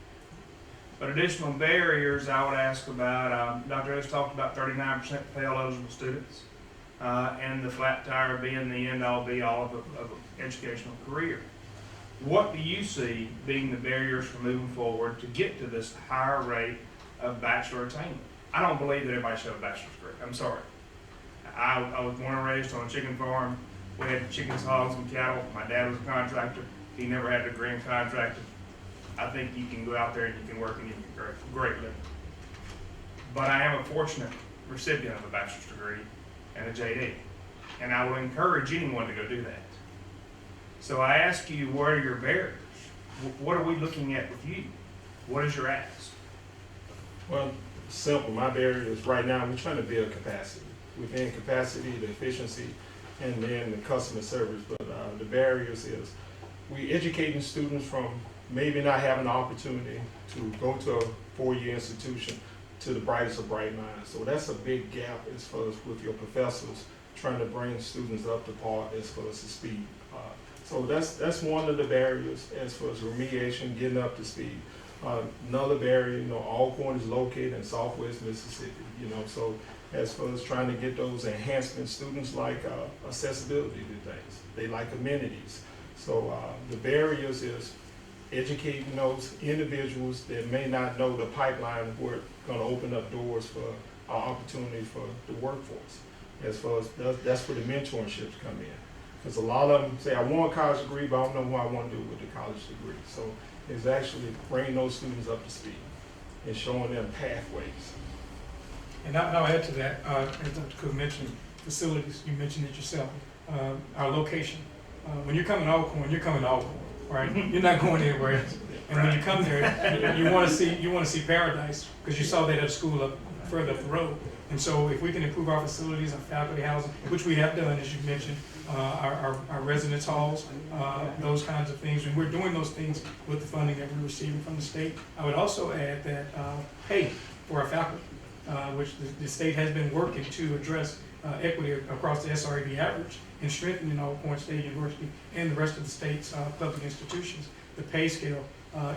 B: But additional barriers I would ask about, Dr. Ennis talked about 39% Pell eligible students. And the flat tire being the end-all be-all of an educational career. What do you see being the barriers for moving forward to get to this higher rate of bachelor attainment? I don't believe that everybody should have a bachelor's degree. I'm sorry. I was born and raised on a chicken farm. We had chickens, hogs, and cattle. My dad was a contractor. He never had a degree in contracting. I think you can go out there and you can work and you can get great living. But I am a fortunate recipient of a bachelor's degree and a JD. And I will encourage anyone to go do that. So I ask you, what are your barriers? What are we looking at with you? What is your ask?
I: Well, simple. My barrier is right now we're trying to build capacity. Within capacity, the efficiency, and then the customer service. But the barriers is we educating students from maybe not having the opportunity to go to a 4-year institution to the brightest of bright minds. So that's a big gap as far as with your professors trying to bring students up to par as far as the speed. So that's one of the barriers as far as remediation, getting up to speed. Another barrier, Alcorn is located in Southwest Mississippi, so as far as trying to get those enhancement, students like accessibility to things. They like amenities. So the barriers is educating those individuals that may not know the pipeline where it's going to open up doors for opportunity for the workforce. As far as that's where the mentorships come in. Because a lot of them say, I want a college degree, but I don't know what I want to do with the college degree. So it's actually bringing those students up to speed and showing them pathways.
E: And I'll add to that, as Dr. Cook mentioned, facilities, you mentioned it yourself, our location. When you're coming to Alcorn, you're coming to Alcorn, right? You're not going anywhere else. And when you come there, you want to see paradise, because you saw that at a school up further up the road. And so if we can improve our facilities, our faculty housing, which we have done, as you mentioned, our residence halls, those kinds of things, and we're doing those things with the funding that we're receiving from the state. I would also add that pay for our faculty, which the state has been working to address equity across the SREB average and strengthening Alcorn State University and the rest of the state's public institutions. The pay scale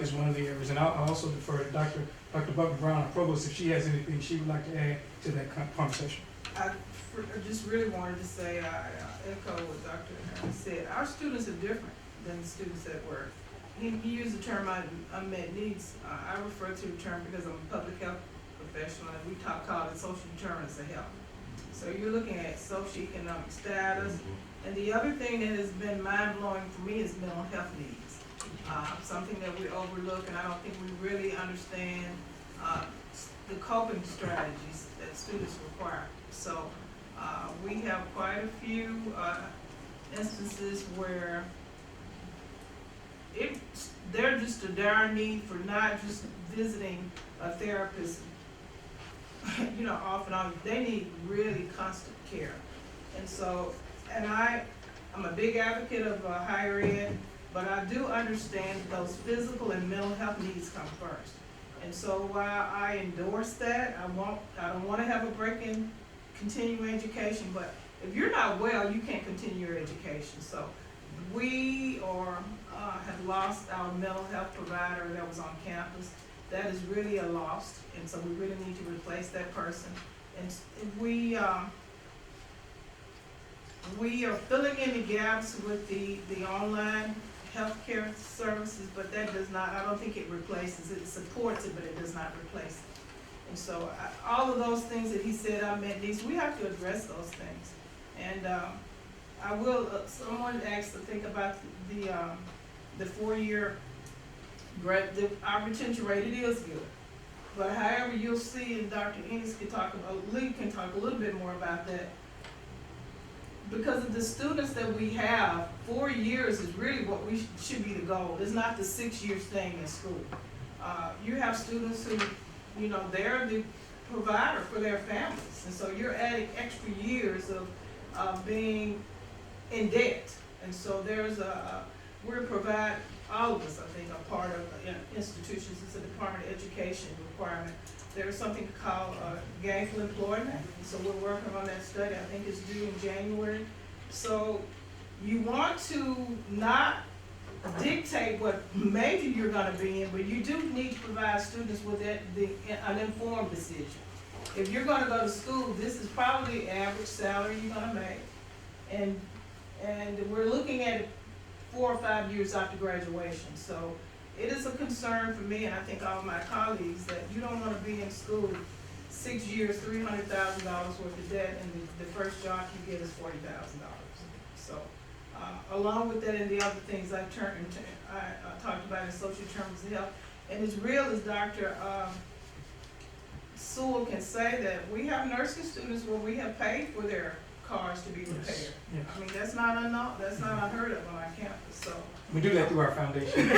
E: is one of the areas. And I'll also defer to Dr. Buckner Brown, our provost, if she has anything she would like to add to that conversation.
L: I just really wanted to say, I echo what Dr. Harris said. Our students are different than the students that work. He used the term unmet needs. I refer to the term because I'm a public health professional, and we call it social determinants of health. So you're looking at socioeconomic status. And the other thing that has been mind-blowing for me is mental health needs. Something that we overlook, and I don't think we really understand the coping strategies that students require. So we have quite a few instances where they're just a dire need for not just visiting a therapist, you know, off and on. They need really constant care. And so, and I'm a big advocate of higher ed, but I do understand those physical and mental health needs come first. And so while I endorse that, I don't wanna have a break in continuing education, but if you're not well, you can't continue your education. So we have lost our mental health provider that was on campus. That is really a loss, and so we really need to replace that person. And we are filling in the gaps with the online healthcare services, but that does not, I don't think it replaces it. It supports it, but it does not replace it. And so all of those things that he said, unmet needs, we have to address those things. And I will, someone asked to think about the 4-year our retention rate. It is good. But however, you'll see, and Dr. Ennis can talk about, Lee can talk a little bit more about that. Because of the students that we have, 4 years is really what should be the goal. It's not the 6 years staying in school. You have students who, you know, they're the provider for their families. And so you're adding extra years of being in debt. And so we're provide, all of us, I think, are part of institutions. It's a Department of Education requirement. There's something called gainful employment. So we're working on that study. I think it's due in January. So you want to not dictate what major you're going to be in, but you do need to provide students with an informed decision. If you're going to go to school, this is probably the average salary you're going to make. And we're looking at it 4 or 5 years after graduation. So it is a concern for me, and I think all of my colleagues, that you don't want to be in school 6 years, $300,000 worth of debt, and the first job you get is $40,000. So along with that and the other things I talked about in social determinants of health, and as real as Dr. Sewell can say, that we have nursing students where we have paid for their cars to be repaired.
E: Yes.
L: I mean, that's not unheard of on our campus. So
E: We do that through our foundation.
L: yeah,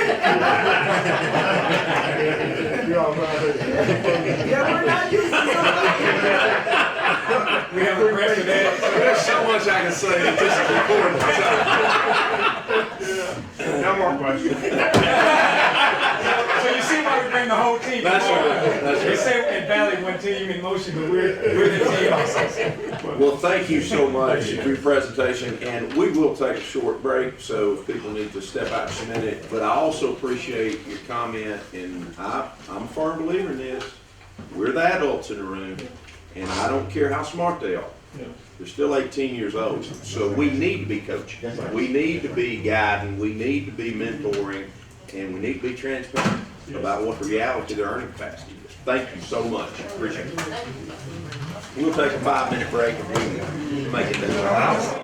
L: we're not using
E: We have a grant for that.
A: There's so much I can say that this is important.
I: No more questions.
E: So you see why we bring the whole team.
A: That's right. That's
E: They
A: right.
E: say at Valley one team in motion, but we're the team also.
A: Well, thank you so much for your presentation, and we will take a short break, so if people need to step out just a minute. But I also appreciate your comment, and I'm a firm believer in this. We're the adults in the room, and I don't care how smart they are. They're still 18 years old, so we need to be coaching. We need to be guiding, we need to be mentoring, and we need to be transparent about what the reality of their earning capacity is. Thank you so much, appreciate it. We'll take a 5-minute break if we can make it done.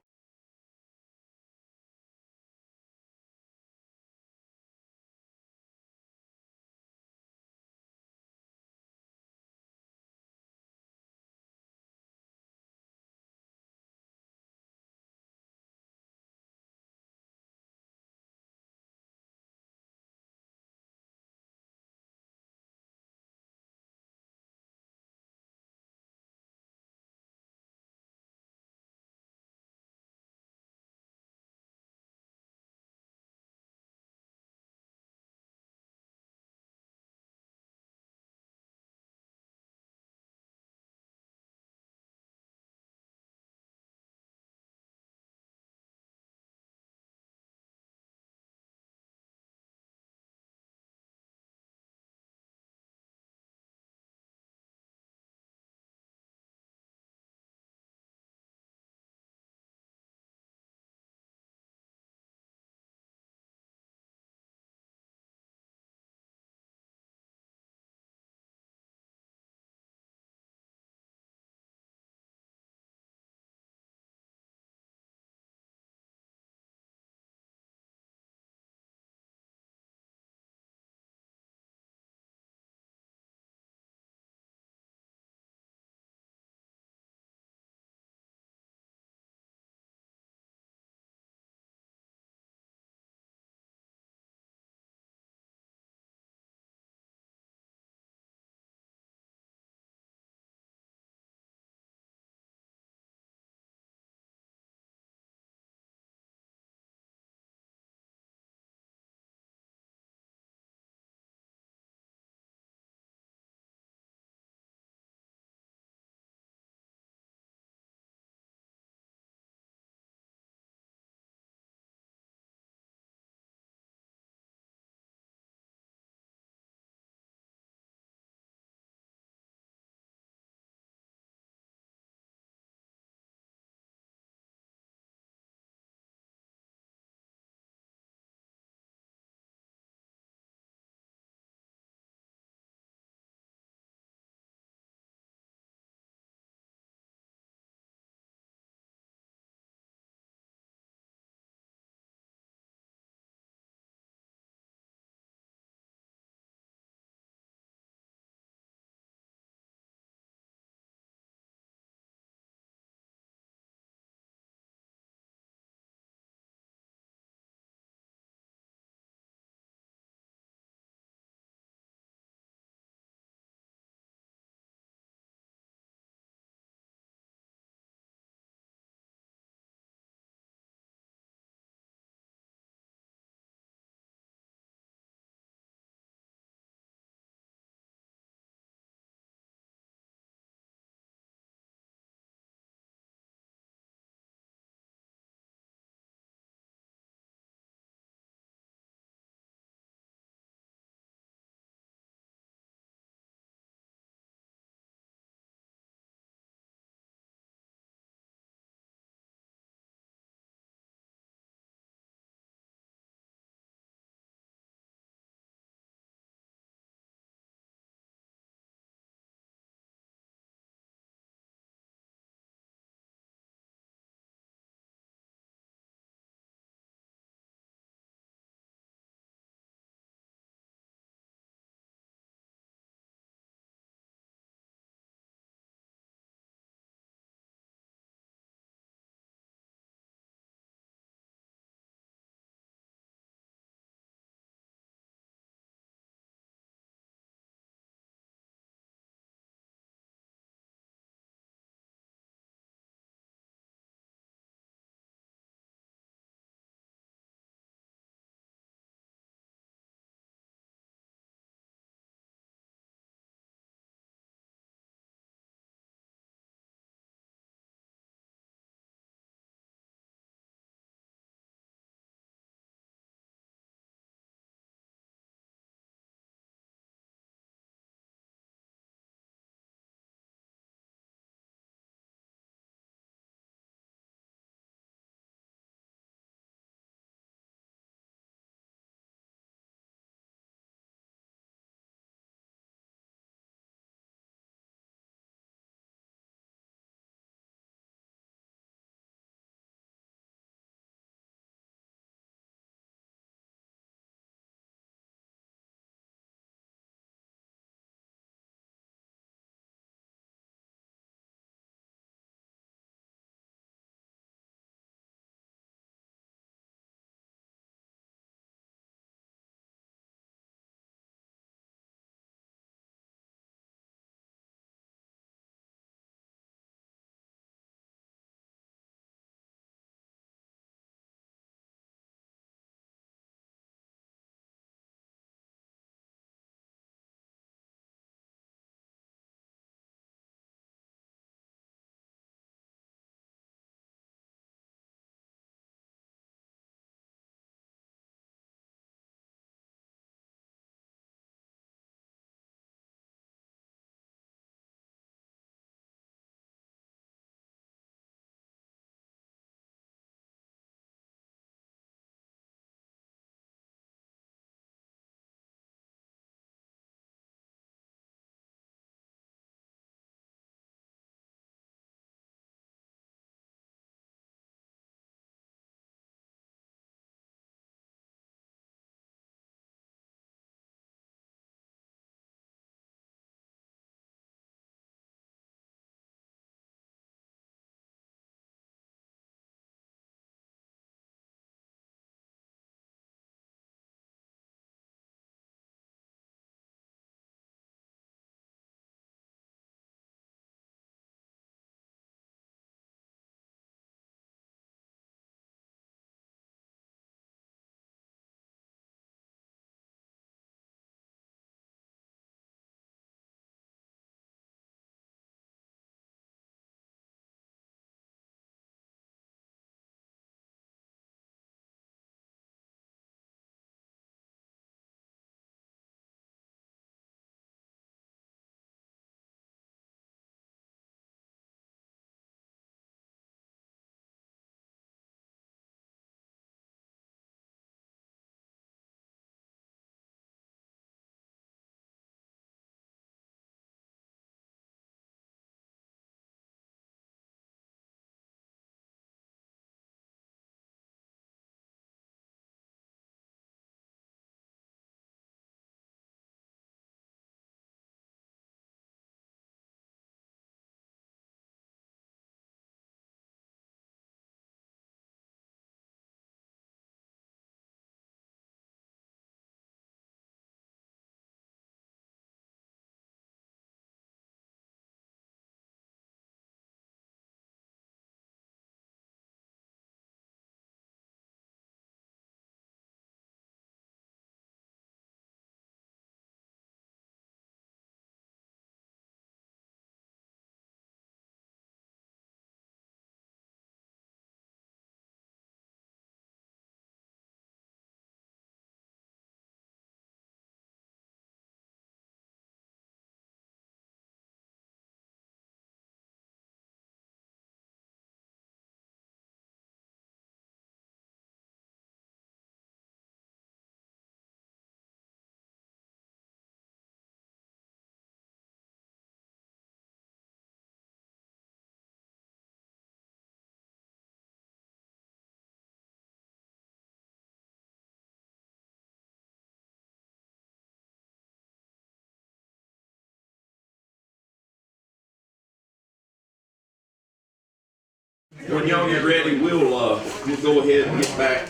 A: When y'all get ready, we'll go ahead and get back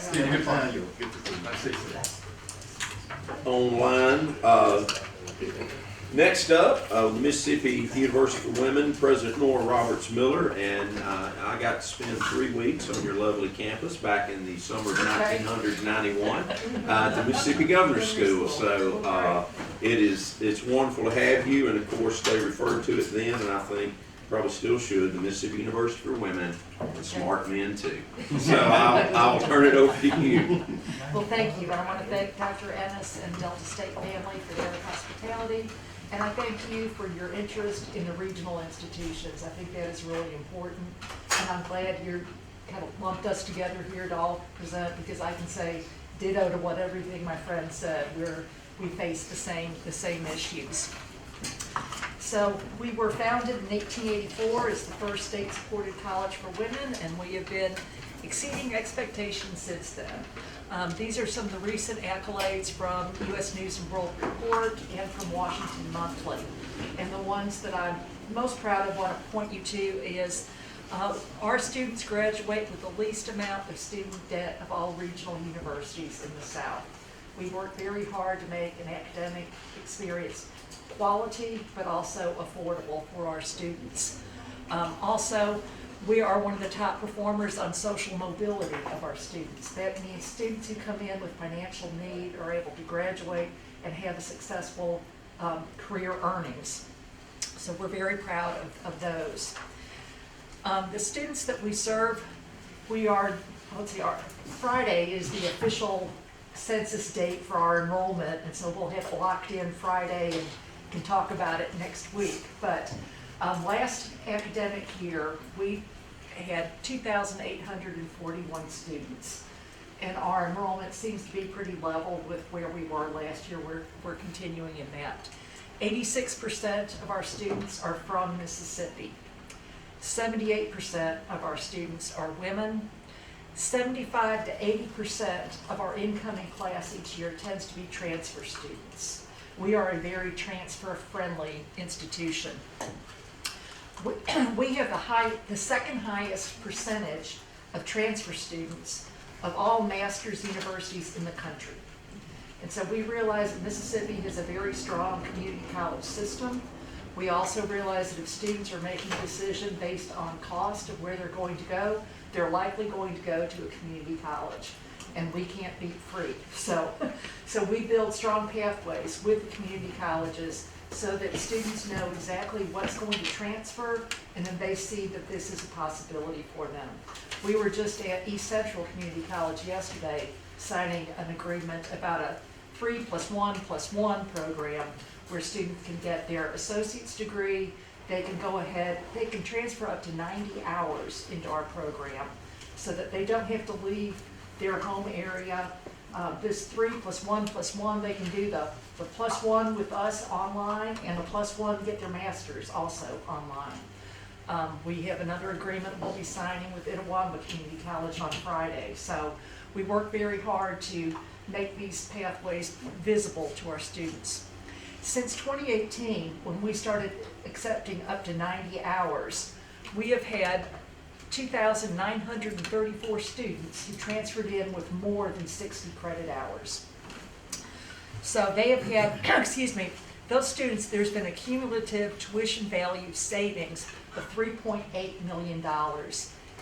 A: online. Next up, Mississippi University for Women, President Nora Roberts Miller, and I got to spend 3 weeks on your lovely campus back in the summer of 1991 at the Mississippi Governor's School. So it's wonderful to have you, and of course they referred to it then, and I think probably still should, the Mississippi University for Women, and smart men too. So I'll turn it over to you.
M: Well, thank you, and I want to thank Dr. Ennis and Delta State family for their hospitality, and I thank you for your interest in the regional institutions. I think that is really important, and I'm glad you're kind of lumped us together here to all present, because I can say ditto to what everything my friend said. We face the same issues. So we were founded in 1884 as the first state-supported college for women, and we have been exceeding expectations since then. These are some of the recent accolades from U.S. News and World Report and from Washington Monthly. And the ones that I'm most proud of, want to point you to, is our students graduate with the least amount of student debt of all regional universities in the South. We work very hard to make an academic experience quality, but also affordable for our students. Also, we are one of the top performers on social mobility of our students. That means students who come in with financial need are able to graduate and have a successful career earnings. So we're very proud of those. The students that we serve, our Friday is the official census date for our enrollment, and so we'll have locked in Friday and can talk about it next week. But last academic year, we had 2,841 students, and our enrollment seems to be pretty level with where we were last year. We're continuing in that. 86% of our students are from Mississippi. 78% of our students are women. 75 to 80% of our incoming class each year tends to be transfer students. We are a very transfer-friendly institution. We have the second highest percentage of transfer students of all master's universities in the country. And so we realize that Mississippi has a very strong community college system. We also realize that if students are making a decision based on cost of where they're going to go, they're likely going to go to a community college, and we can't be free. So we build strong pathways with the community colleges so that students know exactly what's going to transfer, and then they see that this is a possibility for them. We were just at East Central Community College yesterday signing an agreement about a 3+1+1 program where students can get their associate's degree. They can go ahead, they can transfer up to 90 hours into our program so that they don't have to leave their home area. This 3+1+1, they can do the +1 with us online, and the +1 get their master's also online. We have another agreement we'll be signing with Itawamba Community College on Friday. So we work very hard to make these pathways visible to our students. Since 2018, when we started accepting up to 90 hours, we have had 2,934 students who transferred in with more than 60 credit hours. So they have had, excuse me, those students, there's been a cumulative tuition value savings of $3.8 million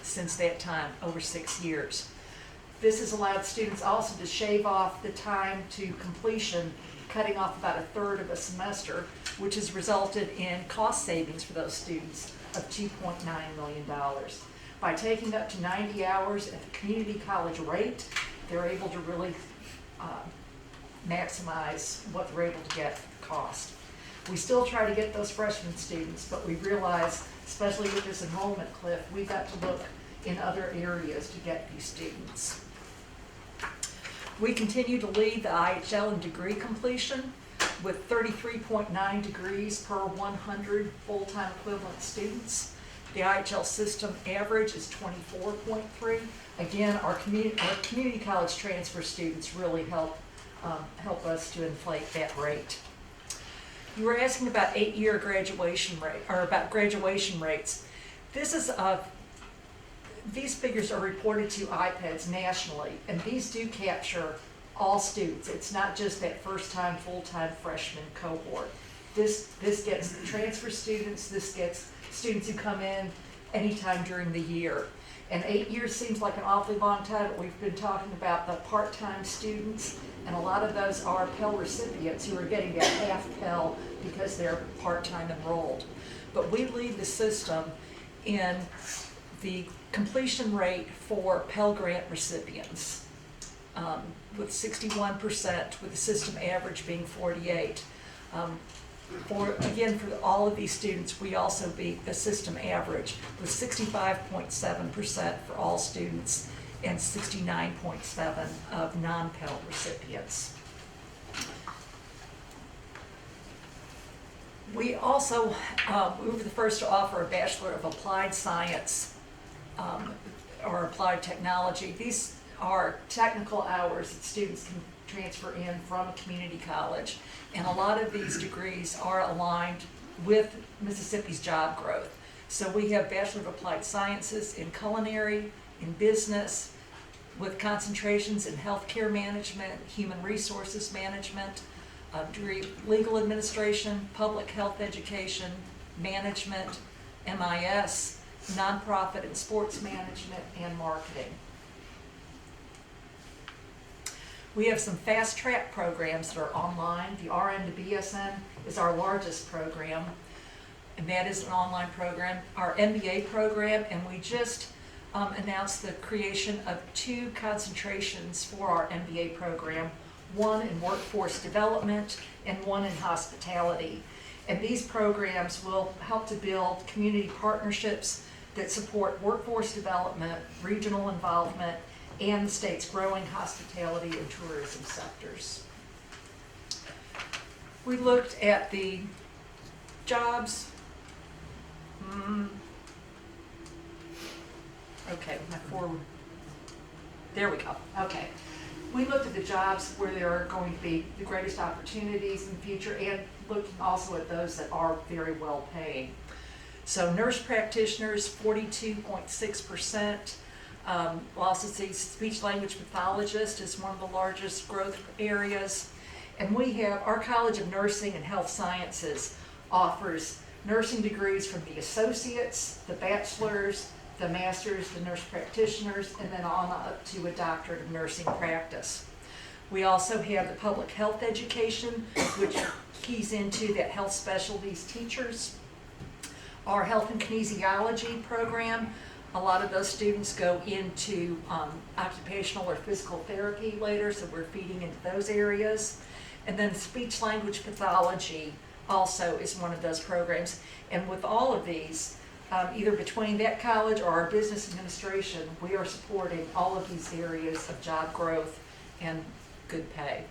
M: since that time, over 6 years. This has allowed students also to shave off the time to completion, cutting off about 1/3 of a semester, which has resulted in cost savings for those students of $2.9 million. By taking up to 90 hours at the community college rate, they're able to really maximize what they're able to get for cost. We still try to get those freshman students, but we realize, especially with this enrollment cliff, we've got to look in other areas to get these students. We continue to lead the IHL in degree completion with 33.9 degrees per 100 full-time equivalent students. The IHL system average is 24.3. Again, our community college transfer students really help us to inflate that rate. You were asking about 8-year graduation rate, or about graduation rates. This is these figures are reported to iPads nationally, and these do capture all students. It's not just that first-time, full-time freshman cohort. This gets transfer students, this gets students who come in anytime during the year. And 8 years seems like an awfully long time, but we've been talking about the part-time students, and a lot of those are Pell recipients who are getting that half Pell because they're part-time enrolled. But we lead the system in the completion rate for Pell Grant recipients, with 61%, with the system average being 48%. For all of these students, we also beat the system average with 65.7% for all students and 69.7% of non-Pell recipients. We also, we were the first to offer a Bachelor of Applied Science or Applied Technology. These are technical hours that students can transfer in from a community college. And a lot of these degrees are aligned with Mississippi's job growth. So we have Bachelor of Applied Sciences in culinary, in business, with concentrations in healthcare management, human resources management, degree legal administration, public health education, management, MIS, nonprofit and sports management, and marketing. We have some fast track programs that are online. The RN to BSN is our largest program, and that is an online program. Our MBA program, and we just announced the creation of 2 concentrations for our MBA program, one in workforce development and one in hospitality. And these programs will help to build community partnerships that support workforce development, regional involvement, and the state's growing hospitality and tourism sectors. We looked at the jobs. Okay, my forward. There we go. Okay. We looked at the jobs where there are going to be the greatest opportunities in the future, and looking also at those that are very well paying. So nurse practitioners, 42.6%. We'll also see speech language pathologist is one of the largest growth areas. And we have our College of Nursing and Health Sciences offers nursing degrees from the associates, the bachelors, the masters, the nurse practitioners, and then on up to a doctorate of nursing practice. We also have the public health education, which keys into that health specialties teachers. Our health and kinesiology program, a lot of those students go into occupational or physical therapy later, so we're feeding into those areas. And then speech language pathology also is one of those programs. And with all of these, either between that college or our business administration, we are supporting all of these areas of job growth and good pay.